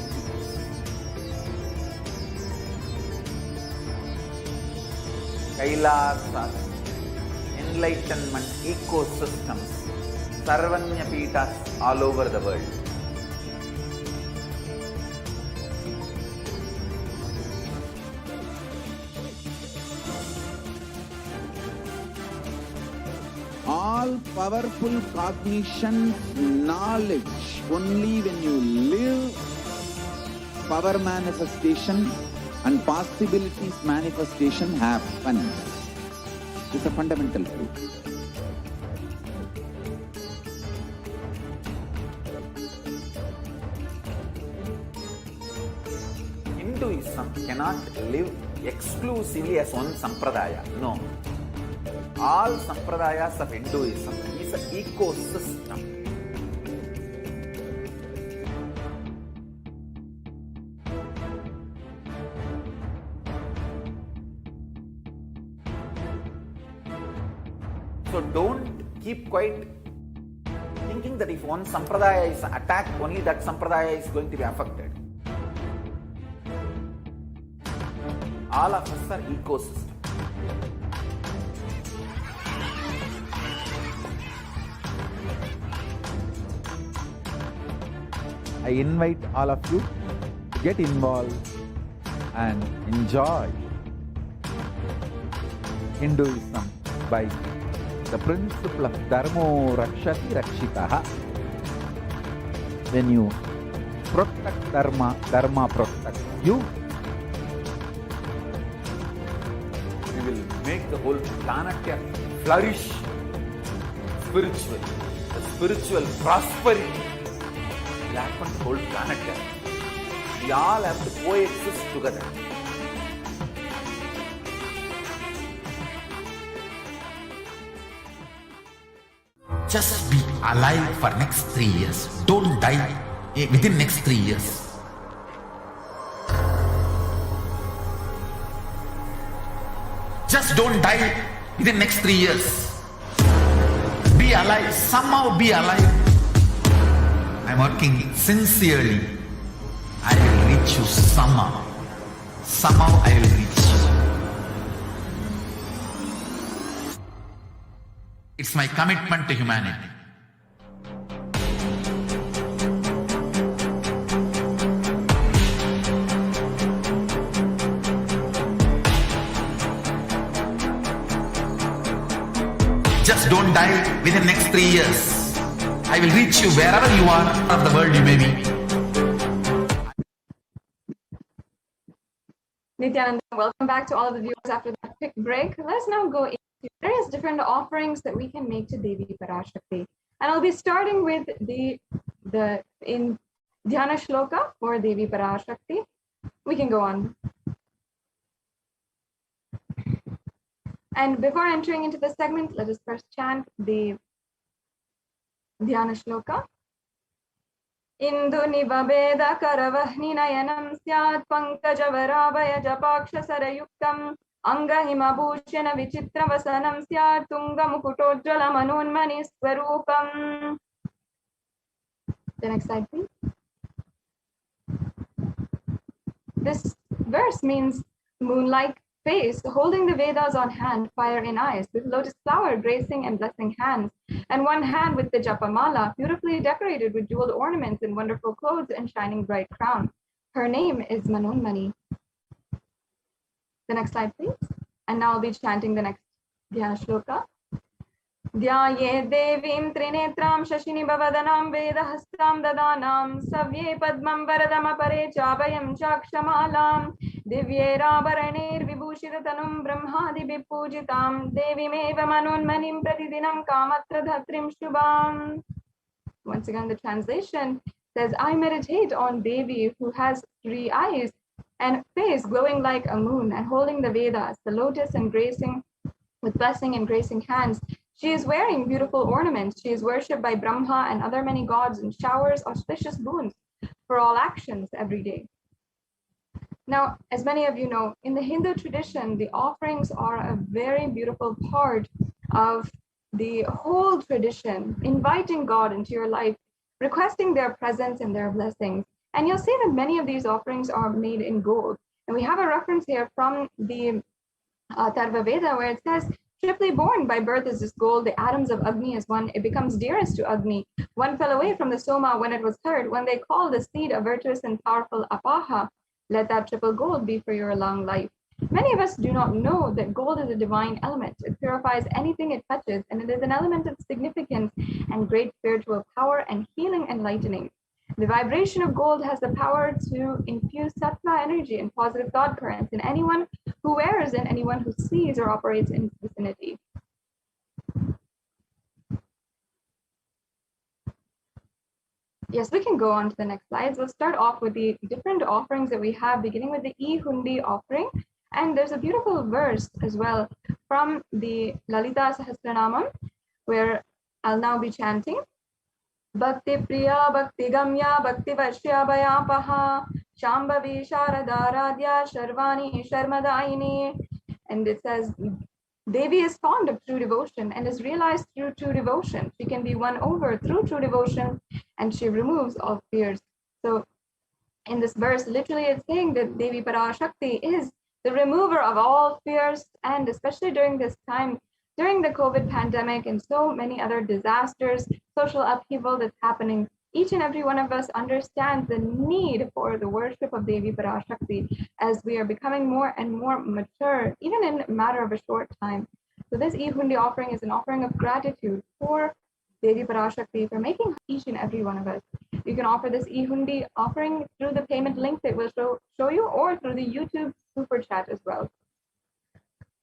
C: Kailasas, enlightenment ecosystems, Sarvanya Pitas all over the world. All powerful cognition, knowledge, only when you live, power manifestation and possibilities manifestation happens. It's a fundamental truth. Hinduism cannot live exclusively as one sampradaya. No. All sampradayas of Hinduism is an ecosystem. So don't keep quiet thinking that if one sampradaya is attacked, only that sampradaya is going to be affected. All of us are ecosystem. I invite all of you to get involved and enjoy Hinduism by the principle of Dharmo Rakshati Rakshitaha. When you protect Dharma, Dharma protects you. We will make the whole planet flourish spiritually. The spiritual prosperity will happen to the whole planet. We all have to coexist together.
F: Just be alive for next 3 years. Don't die within next 3 years. Just don't die within next 3 years. Be alive. Somehow be alive. I'm working sincerely. I will reach you somehow. Somehow I will reach you. It's my commitment to humanity. Just don't die within the next 3 years. I will reach you wherever you are of the world you may be.
B: Nithyananda, welcome back to all of the viewers after that quick break. Let's now go into various different offerings that we can make to Devi Parashakti. And I'll be starting with the in Dhyana Shloka for Devi Parashakti. We can go on. And before entering into this segment, let us first chant the Dhyana Shloka. Indu nivabeda karavahni nayanam syat pankajavaravaya japaksha sarayuktam angahima bhushana vichitra vasanam syat tunga mukutojjala manunmani swarupam. The next slide, please. This verse means moon-like face, holding the Vedas on hand, fire in eyes, with lotus flower gracing and blessing hands, and one hand with the japamala, beautifully decorated with jeweled ornaments and wonderful clothes and shining bright crown. Her name is Manunmani. The next slide, please. And now I'll be chanting the next Dhyana Shloka. Dhyaye devim trinetram shashini bhavadanam vedahastam dadanam savye padmam varadam apare chabhayam chakshamalam divye rabaranir vibhushitatanum brahmadi vipujitam devimeva manunmanim pratidinam kamatra dhatrim shubham. Once again, the translation says, I meditate on Devi who has 3 eyes and face glowing like a moon and holding the Vedas, the lotus and gracing with blessing and gracing hands. She is wearing beautiful ornaments. She is worshipped by Brahma and other many gods and showers auspicious boons for all actions every day. Now, as many of you know, in the Hindu tradition, the offerings are a very beautiful part of the whole tradition, inviting God into your life, requesting their presence and their blessings. And you'll see that many of these offerings are made in gold. And we have a reference here from the Atharva Veda where it says, triply born by birth is this gold, the atoms of Agni is one, it becomes dearest to Agni. One fell away from the Soma when it was heard, when they called the seed a virtuous and powerful Apaha. Let that triple gold be for your long life. Many of us do not know that gold is a divine element. It purifies anything it touches, and it is an element of significance and great spiritual power and healing and lightening. The vibration of gold has the power to infuse sattva energy and positive thought currents in anyone who wears and anyone who sees or operates in its vicinity. Yes, we can go on to the next slides. We'll start off with the different offerings that we have, beginning with the E-Hundi offering. And there's a beautiful verse as well from the Lalita Sahasranamam, where I'll now be chanting. Bhakti Priya, Bhakti Gamya, Bhakti Vashya Bhayapaha, Shambhavi Sharadaradhya, Sharvani Sharmadaini. And it says, Devi is fond of true devotion and is realized through true devotion. She can be won over through true devotion and she removes all fears. So in this verse, literally it's saying that Devi Parashakti is the remover of all fears, and especially during this time, during the COVID pandemic and so many other disasters, social upheaval that's happening, each and every one of us understands the need for the worship of Devi Parashakti as we are becoming more and more mature, even in a matter of a short time. So this E-Hundi offering is an offering of gratitude for Devi Parashakti for making each and every one of us. You can offer this E-Hundi offering through the payment link that will show you, or through the YouTube super chat as well.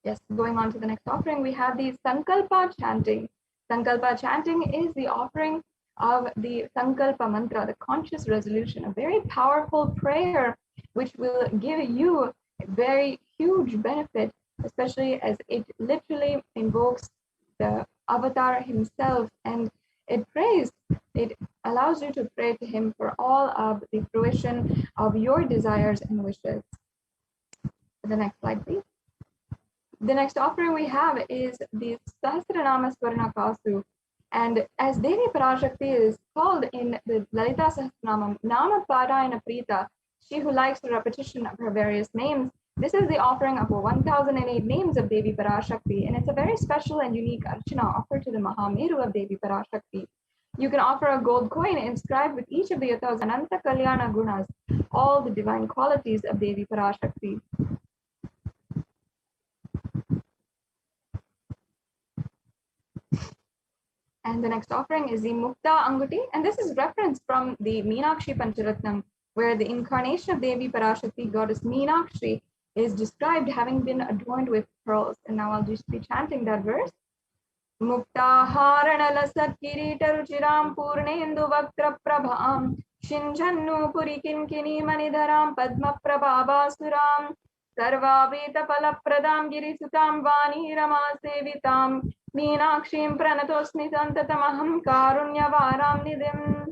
B: Yes, going on to the next offering, we have the Sankalpa chanting. Sankalpa chanting is the offering of the Sankalpa mantra, the conscious resolution, a very powerful prayer which will give you a very huge benefit, especially as it literally invokes the avatar himself, and it allows you to pray to him for all of the fruition of your desires and wishes. The next slide, please. The next offering we have is the Sahasranama Swarna Kasu. And as Devi Parashakti is called in the Lalita Sahasranamam, Nama Parayana Prita, she who likes the repetition of her various names, this is the offering of 1008 names of Devi Parashakti, and it's a very special and unique archana offered to the Mahameru of Devi Parashakti. You can offer a gold coin inscribed with each of the Yatha's Ananta Kalyana Gunas, all the divine qualities of Devi Parashakti. And the next offering is the Mukta Anguti, and this is referenced from the Meenakshi Pancharatnam, where the incarnation of Devi Parashakti, goddess Meenakshi, is described having been adorned with pearls. And now I'll just be chanting that verse. Muktaharanala Kirita Ruchiram Purnendu Vaktra Prabham Shinjannu Purikinkini Manidharam Padma Prabhavasuram Sarvavita Palapradam Girisutam Vani Rama Sevitam Meenakshim Pranatosmi Santatamaham Karunyavaram Nidim.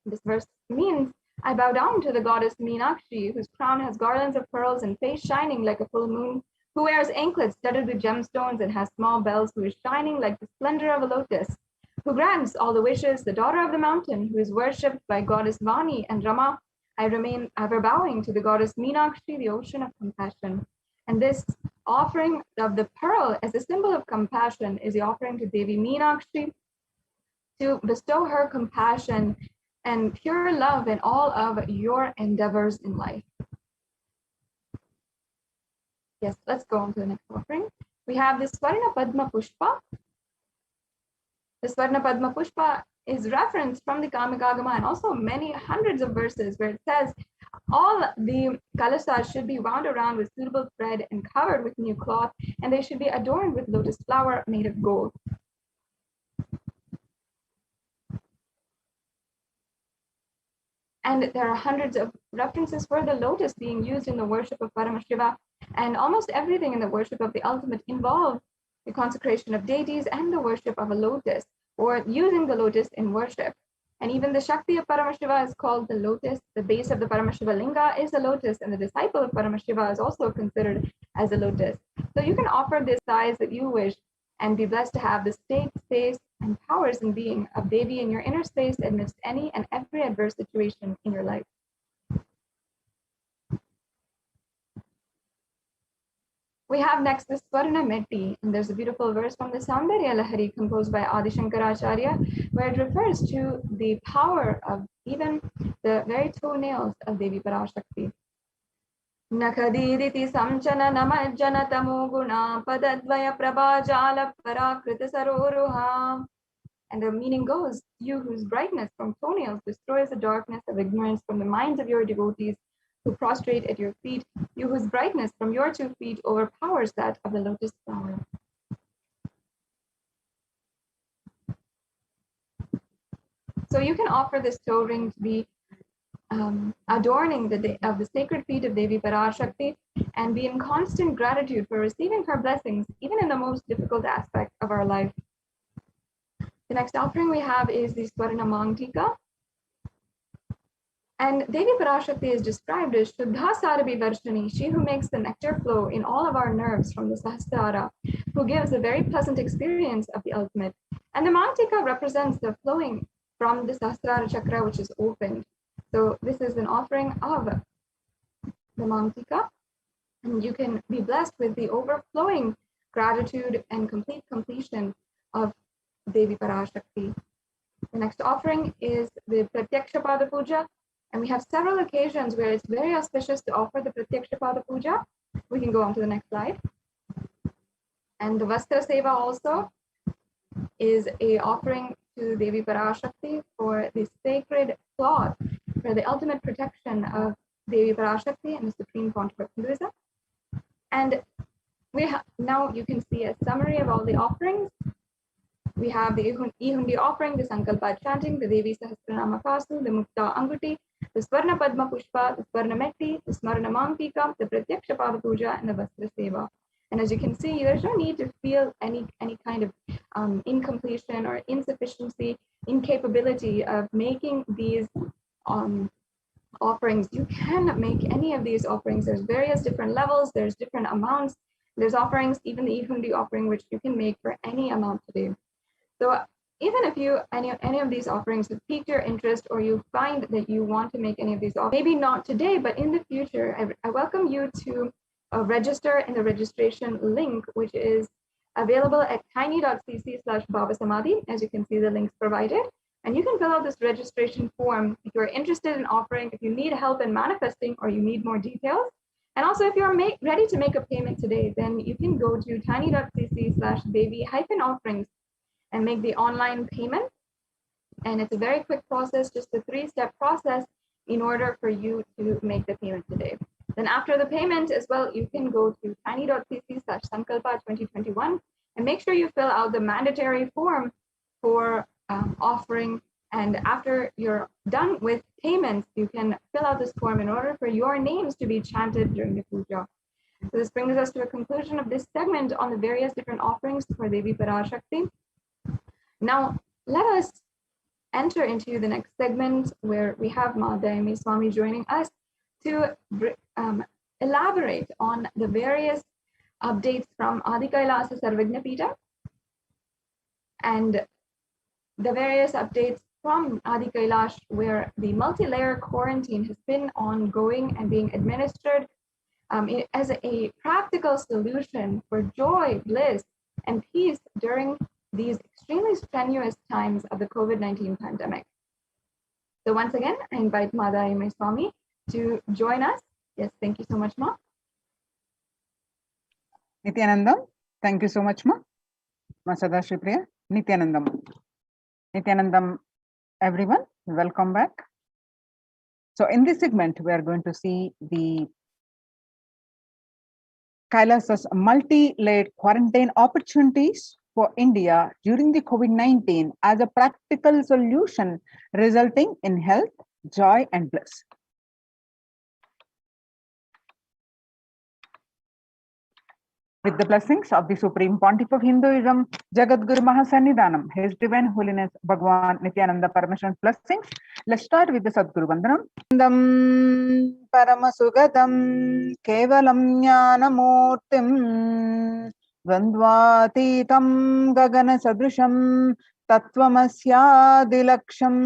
B: This verse means, I bow down to the goddess Meenakshi, whose crown has garlands of pearls and face shining like a full moon, who wears anklets studded with gemstones and has small bells, who is shining like the splendor of a lotus, who grants all the wishes, the daughter of the mountain, who is worshipped by goddess Vani and Rama. I remain ever bowing to the goddess Meenakshi, the ocean of compassion. And this offering of the pearl as a symbol of compassion is the offering to Devi Meenakshi to bestow her compassion and pure love in all of your endeavors in life. Yes, let's go on to the next offering. We have the Swarna Padma Pushpa. The Swarna Padma Pushpa is referenced from the Kamikagama and also many hundreds of verses where it says all the kalasas should be wound around with suitable thread and covered with new cloth, and they should be adorned with lotus flower made of gold. And there are hundreds of references for the lotus being used in the worship of Paramashiva, and almost everything in the worship of the ultimate involves the consecration of deities and the worship of a lotus, or using the lotus in worship. And even the Shakti of Paramashiva is called the lotus. The base of the Paramashiva linga is a lotus, and the disciple of Paramashiva is also considered as a lotus. So you can offer this size that you wish and be blessed to have the state, space, and powers and being of Devi in your inner space amidst any and every adverse situation in your life. We have next the Swarna Metti, and there's a beautiful verse from the Saundarya Lahari composed by Adi Shankaracharya, where it refers to the power of even the very toenails of Devi Parashakti. Nakadiditi samchana namajjana tamoguna padadvaya prabhajala parakrita saroruha. And the meaning goes, you whose brightness from toenails destroys the darkness of ignorance from the minds of your devotees who prostrate at your feet, you whose brightness from your 2 feet overpowers that of the lotus flower. So you can offer this toe ring to be adorning the sacred feet of Devi Parashakti and be in constant gratitude for receiving her blessings, even in the most difficult aspect of our life. The next offering we have is the Swarna Mangtika. And Devi Parashakti is described as Shuddha Sarabhi Varshani, she who makes the nectar flow in all of our nerves from the Sahasrara, who gives a very pleasant experience of the ultimate. And the Mangtika represents the flowing from the Sahasrara chakra, which is opened. So this is an offering of the Mangtika, and you can be blessed with the overflowing gratitude and complete completion of Devi Parashakti. The next offering is the Pratyakshapada Puja, and we have several occasions where it's very auspicious to offer the Pratyakshapada Puja. We can go on to the next slide. And the Vastra Seva also is a offering to Devi Parashakti for the sacred cloth for the ultimate protection of Devi Parashakti and the Supreme Pontiff of Hinduism. And now you can see a summary of all the offerings. We have the Ihundi offering, the Sankalpa chanting, the Devi Sahasranama Kasu, the Mukta Anguti, the Swarna Padma Pushpa, the Swarna Metti, the Smarana Mangtika, the Pratyakshapada Puja, and the Vastra Seva. And as you can see, there's no need to feel any kind of incompletion or insufficiency, incapability of making these offerings. You can make any of these offerings. There's various different levels, there's different amounts. There's offerings, even the Ihundi offering, which you can make for any amount today. So even if any of these offerings have piqued your interest, or you find that you want to make any of these offerings, maybe not today, but in the future, I welcome you to register in the registration link, which is available at tiny.cc/Bhavasamadhi. As you can see, the links provided. And you can fill out this registration form if you're interested in offering, if you need help in manifesting, or you need more details. And also, if you're ready to make a payment today, then you can go to tiny.cc/Devi-offerings and make the online payment. And it's a very quick process, just a 3-step process in order for you to make the payment today. Then after for the payment as well, you can go to tiny.cc/sankalpa2021 and make sure you fill out the mandatory form for offering. And after you're done with payments, you can fill out this form in order for your names to be chanted during the puja. So this brings us to a conclusion of this segment on the various different offerings for Devi Parashakti. Now, let us enter into the next segment where we have Ma Dayami Swami joining us to elaborate on the various updates from Adi Kailasa Sarvagna Pita and the various updates from Adi Kailash, where the multi-layer quarantine has been ongoing and being administered as a practical solution for joy, bliss, and peace during these extremely strenuous times of the COVID-19 pandemic. So once again, I invite Madhayami Swami to join us. Yes, thank you so much, Ma.
G: Nithyanandam, thank you so much, Ma. Ma Sadashri Priya, Nithyanandam. Nithyanandam, everyone, welcome back. So in this segment, we are going to see the Kailasa's multi-layered quarantine opportunities for India during the COVID-19 as a practical solution resulting in health, joy, and bliss. With the blessings of the Supreme Pontiff of Hinduism, Jagadguru Mahasannidhanam, His Divine Holiness Bhagwan Nithyananda Paramashivan's blessings, let's start with the Sadguru Vandanam. Paramasugadam Kevalam Jnanamurtim Dvandvatitam Gagana Sadrisham Tattvamasyadilaksham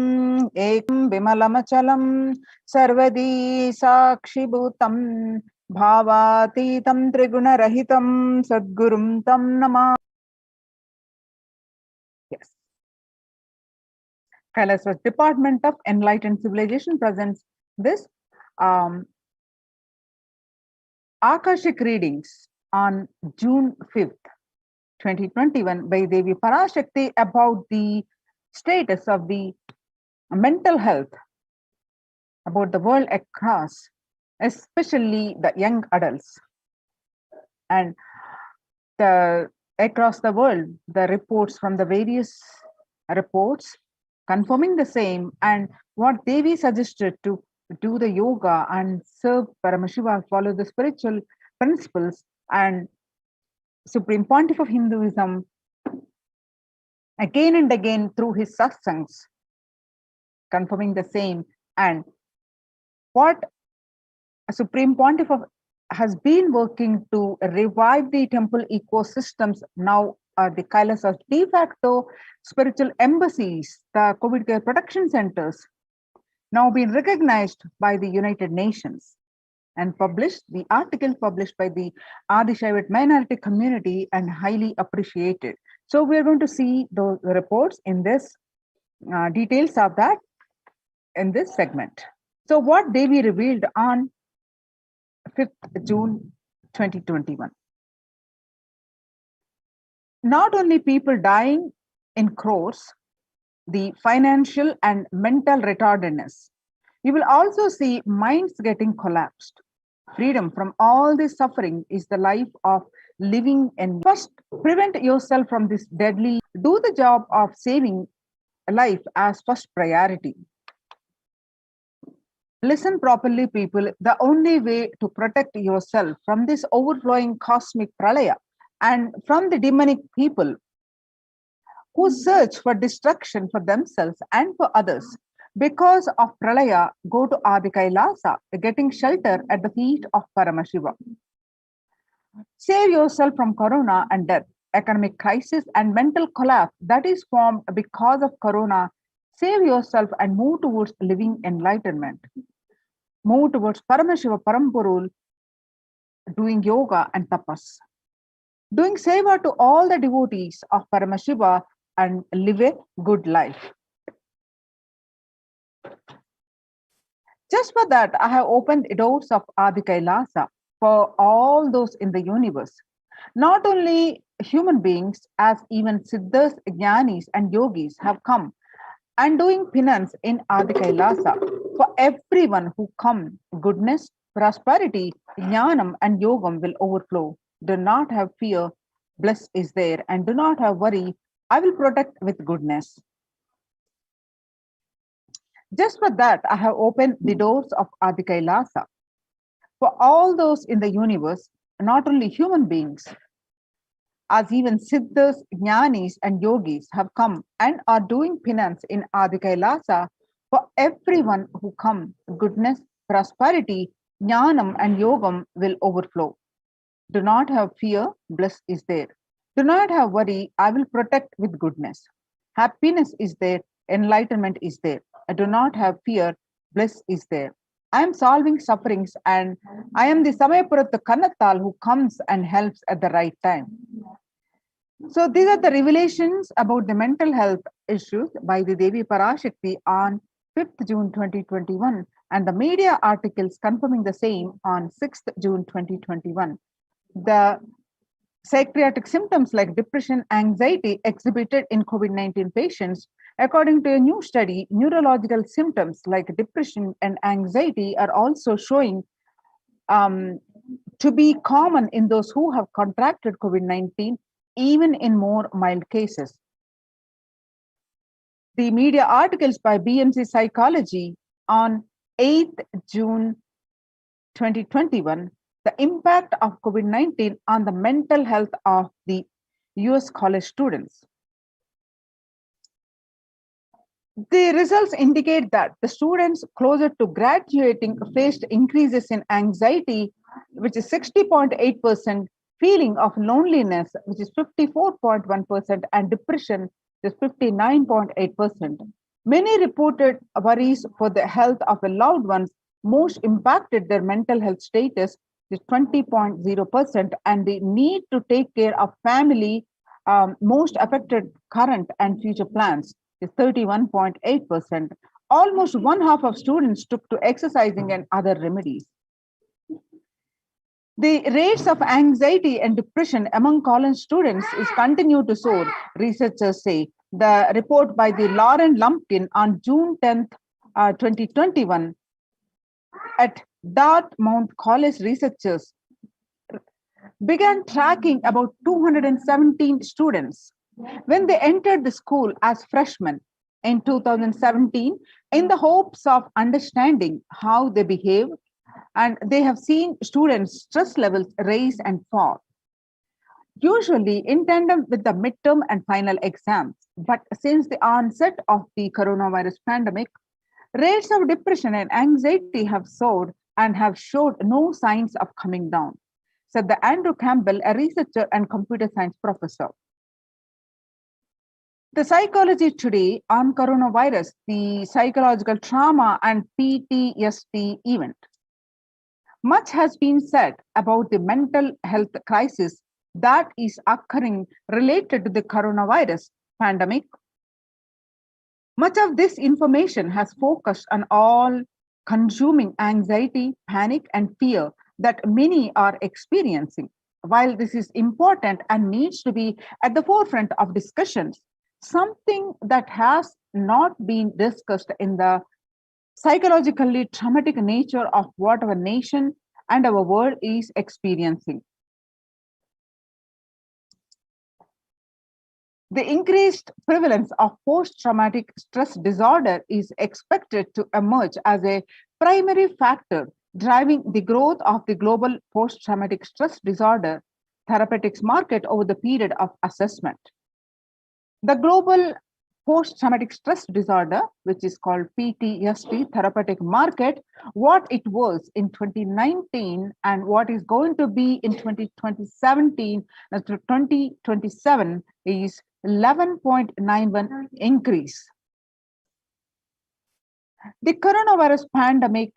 G: Ekam Vimalamachalam Sarvadi Sakshibhutam Bhavatitam Triguna Rahitam Sadgurum Tam Nama. Yes. Kailasa's Department of Enlightened Civilization presents this Akashic readings on June 5th, 2021 by Devi Parashakti about the status of the mental health about the world across, especially the young adults. And across the world, the reports from the various reports confirming the same, and what Devi suggested to do the yoga and serve Paramashiva, follow the spiritual principles, and Supreme Pontiff of Hinduism again and again through his satsangs confirming the same, and what Supreme Pontiff has been working to revive the temple ecosystems. Now the Kailasa's de facto spiritual embassies, the COVID care protection centers, now been recognized by the United Nations and published, the article published by the Adi Shaivat minority community and highly appreciated. So we are going to see those reports in this, details of that in this segment. So what Devi revealed on 5th June 2021. Not only people dying in crores, the financial and mental retardedness, you will also see minds getting collapsed. Freedom from all this suffering is the life of living, and first prevent yourself from this deadly, do the job of saving life as first priority. Listen properly, people. The only way to protect yourself from this overflowing cosmic pralaya and from the demonic people who search for destruction for themselves and for others because of pralaya, go to Adi Kailasa, getting shelter at the feet of Paramashiva. Save yourself from corona and death, economic crisis and mental collapse that is formed because of corona. Save yourself and move towards living enlightenment. Move towards Paramashiva Parampurul, doing yoga and tapas. Doing seva to all the devotees of Paramashiva and live a good life. Just for that, I have opened the doors of Adi Kailasa for all those in the universe. Not only human beings, as even Siddhas, Jnanis and Yogis have come and doing penance in Adi Kailasa. For everyone who come, goodness, prosperity, jnanam, and yogam will overflow. Do not have fear, bliss is there, and do not have worry, I will protect with goodness. Just for that, I have opened the doors of Adi Kailasa. For all those in the universe, not only human beings, as even Siddhas, Jnanis, and Yogis have come and are doing penance in Adi Kailasa, for everyone who comes, goodness, prosperity, Jnanam, and Yogam will overflow. Do not have fear, bliss is there. Do not have worry, I will protect with goodness. Happiness is there, enlightenment is there. I do not have fear, bliss is there. I am solving sufferings and I am the Samayapurath Kannatal who comes and helps at the right time. So these are the revelations about the mental health issues by the Devi Parashakti on 5th June 2021 and the media articles confirming the same on 6th June 2021. The psychiatric symptoms like depression, anxiety exhibited in COVID-19 patients. According to a new study, neurological symptoms like depression and anxiety are also showing to be common in those who have contracted COVID-19, even in more mild cases. The media articles by BMC Psychology on 8th June 2021, the impact of COVID-19 on the mental health of the US college students. The results indicate that the students closer to graduating faced increases in anxiety, which is 60.8%, feeling of loneliness, which is 54.1%, and depression, which is 59.8%. Many reported worries for the health of the loved ones. Most impacted their mental health status, is 20.0%, and the need to take care of family most affected current and future plans is 31.8%. Almost one half of students took to exercising and other remedies. The rates of anxiety and depression among college students is continue to soar, researchers say. The report by the Lauren Lumpkin on June 10th, 2021 at Dartmouth College, researchers began tracking about 217 students when they entered the school as freshmen in 2017 in the hopes of understanding how they behave, and they have seen students' stress levels rise and fall, usually in tandem with the midterm and final exams. But since the onset of the coronavirus pandemic, rates of depression and anxiety have soared and have showed no signs of coming down, said the Andrew Campbell, a researcher and computer science professor. The Psychology Today on coronavirus, the psychological trauma and PTSD event. Much has been said about the mental health crisis that is occurring related to the coronavirus pandemic. Much of this information has focused on all-consuming anxiety, panic, and fear that many are experiencing. While this is important and needs to be at the forefront of discussions, something that has not been discussed in the psychologically traumatic nature of what our nation and our world is experiencing. The increased prevalence of post-traumatic stress disorder is expected to emerge as a primary factor driving the growth of the global post-traumatic stress disorder therapeutics market over the period of assessment. The global post-traumatic stress disorder, which is called PTSD therapeutic market, what it was in 2019 and what is going to be in 2017 to 2027 is 11.91 increase. The coronavirus pandemic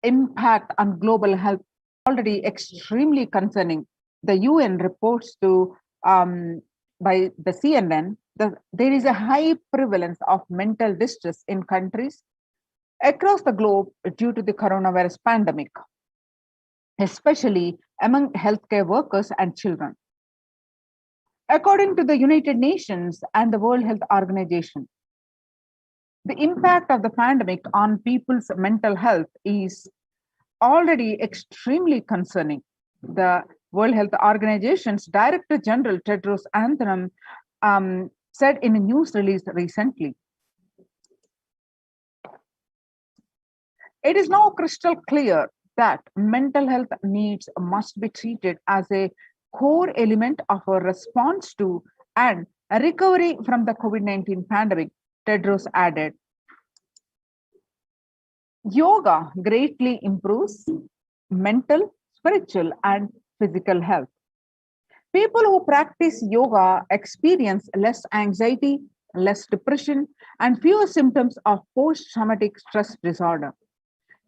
G: impact on global health already extremely concerning. The UN reports to by the CNN that there is a high prevalence of mental distress in countries across the globe due to the coronavirus pandemic, especially among healthcare workers and children. According to the United Nations and the World Health Organization, the impact of the pandemic on people's mental health is already extremely concerning. The World Health Organization's Director General Tedros Adhanom said in a news release recently, it is now crystal clear that mental health needs must be treated as a core element of our response to and a recovery from the COVID-19 pandemic, Tedros added. Yoga greatly improves mental, spiritual, and physical health. People who practice yoga experience less anxiety, less depression, and fewer symptoms of post-traumatic stress disorder.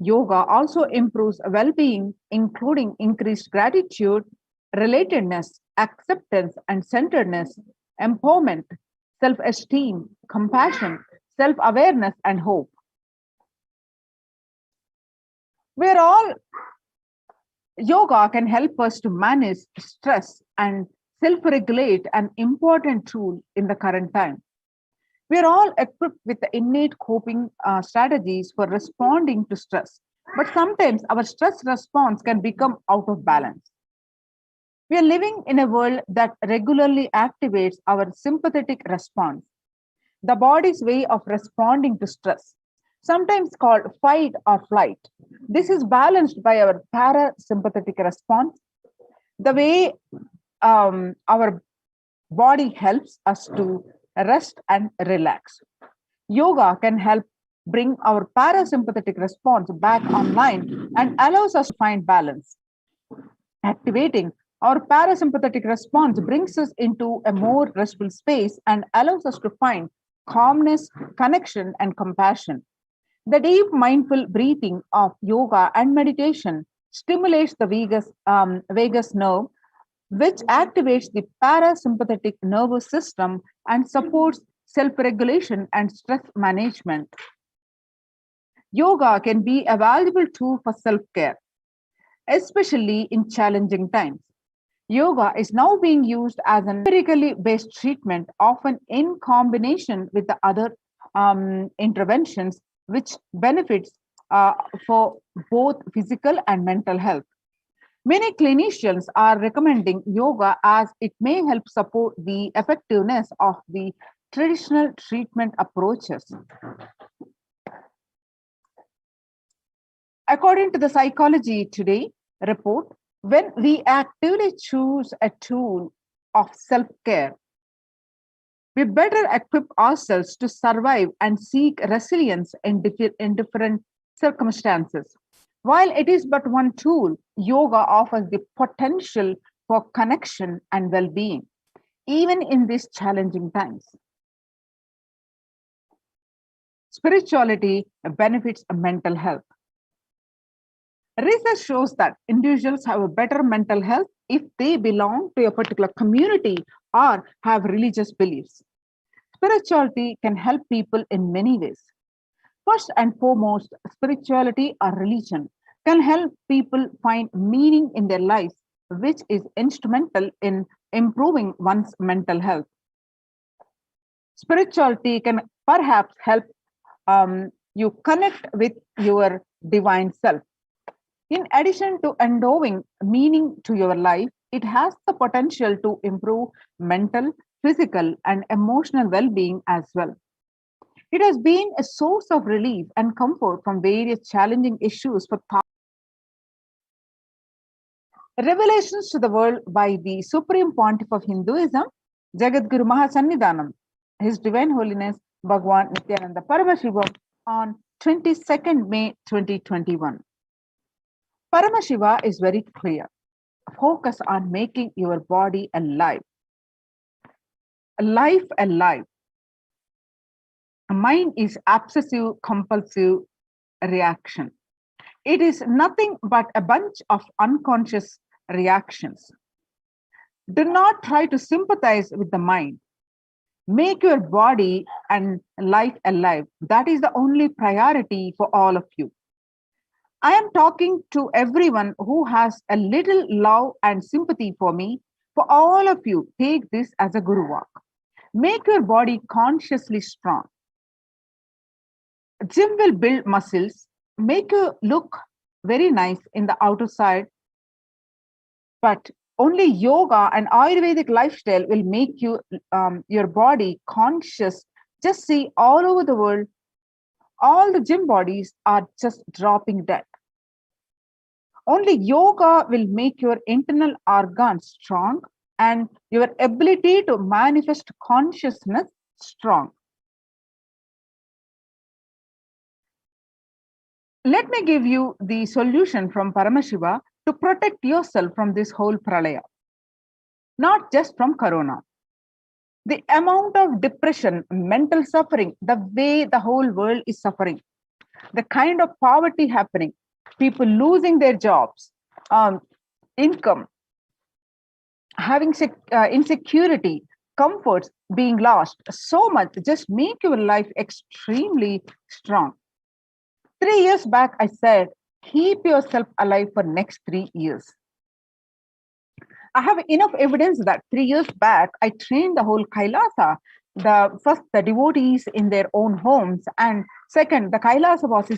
G: Yoga also improves well-being, including increased gratitude, relatedness, acceptance and centeredness, empowerment, self-esteem, compassion, self-awareness, and hope. Yoga can help us to manage stress and self-regulate, an important tool in the current time. We are all equipped with the innate coping strategies for responding to stress, but sometimes our stress response can become out of balance. We are living in a world that regularly activates our sympathetic response, the body's way of responding to stress, sometimes called fight or flight. This is balanced by our parasympathetic response, the way our body helps us to rest and relax. Yoga can help bring our parasympathetic response back online and allows us to find balance. Activating our parasympathetic response brings us into a more restful space and allows us to find calmness, connection, and compassion. The deep mindful breathing of yoga and meditation stimulates the vagus nerve, which activates the parasympathetic nervous system and supports self-regulation and stress management. Yoga can be a valuable tool for self-care, especially in challenging times. Yoga is now being used as an empirically based treatment, often in combination with the other interventions, which benefits for both physical and mental health. Many clinicians are recommending yoga as it may help support the effectiveness of the traditional treatment approaches. According to the Psychology Today report, when we actively choose a tool of self-care, we better equip ourselves to survive and seek resilience in different circumstances. While it is but one tool, yoga offers the potential for connection and well-being, even in these challenging times. Spirituality benefits mental health. Research shows that individuals have a better mental health if they belong to a particular community or have religious beliefs. Spirituality can help people in many ways. First and foremost, spirituality or religion can help people find meaning in their lives, which is instrumental in improving one's mental health. Spirituality can perhaps help you connect with your divine self. In addition to endowing meaning to your life, it has the potential to improve mental, physical, and emotional well-being as well. It has been a source of relief and comfort from various challenging issues for thousands. Revelations to the world by the Supreme Pontiff of Hinduism, Jagadguru Mahasannidhanam, His Divine Holiness Bhagwan Nithyananda Paramashivam, on 22nd May 2021. Paramashiva is very clear. Focus on making your body alive. Life alive. Mind is obsessive compulsive reaction. It is nothing but a bunch of unconscious reactions. Do not try to sympathize with the mind. Make your body and life alive. That is the only priority for all of you. I am talking to everyone who has a little love and sympathy for me. For all of you, take this as a guru walk. Make your body consciously strong. Gym will build muscles, make you look very nice in the outer side, but only yoga and Ayurvedic lifestyle will make you your body conscious. Just see all over the world, all the gym bodies are just dropping dead. Only yoga will make your internal organs strong and your ability to manifest consciousness strong. Let me give you the solution from Paramashiva to protect yourself from this whole pralaya, not just from corona. The amount of depression, mental suffering, the way the whole world is suffering, the kind of poverty happening, people losing their jobs, income, having insecurity, comforts being lost, so much, just make your life extremely strong. 3 years back, I said, keep yourself alive for next 3 years. I have enough evidence that 3 years back, I trained the whole Kailasa, the devotees in their own homes, and second, the Kailasa Vasis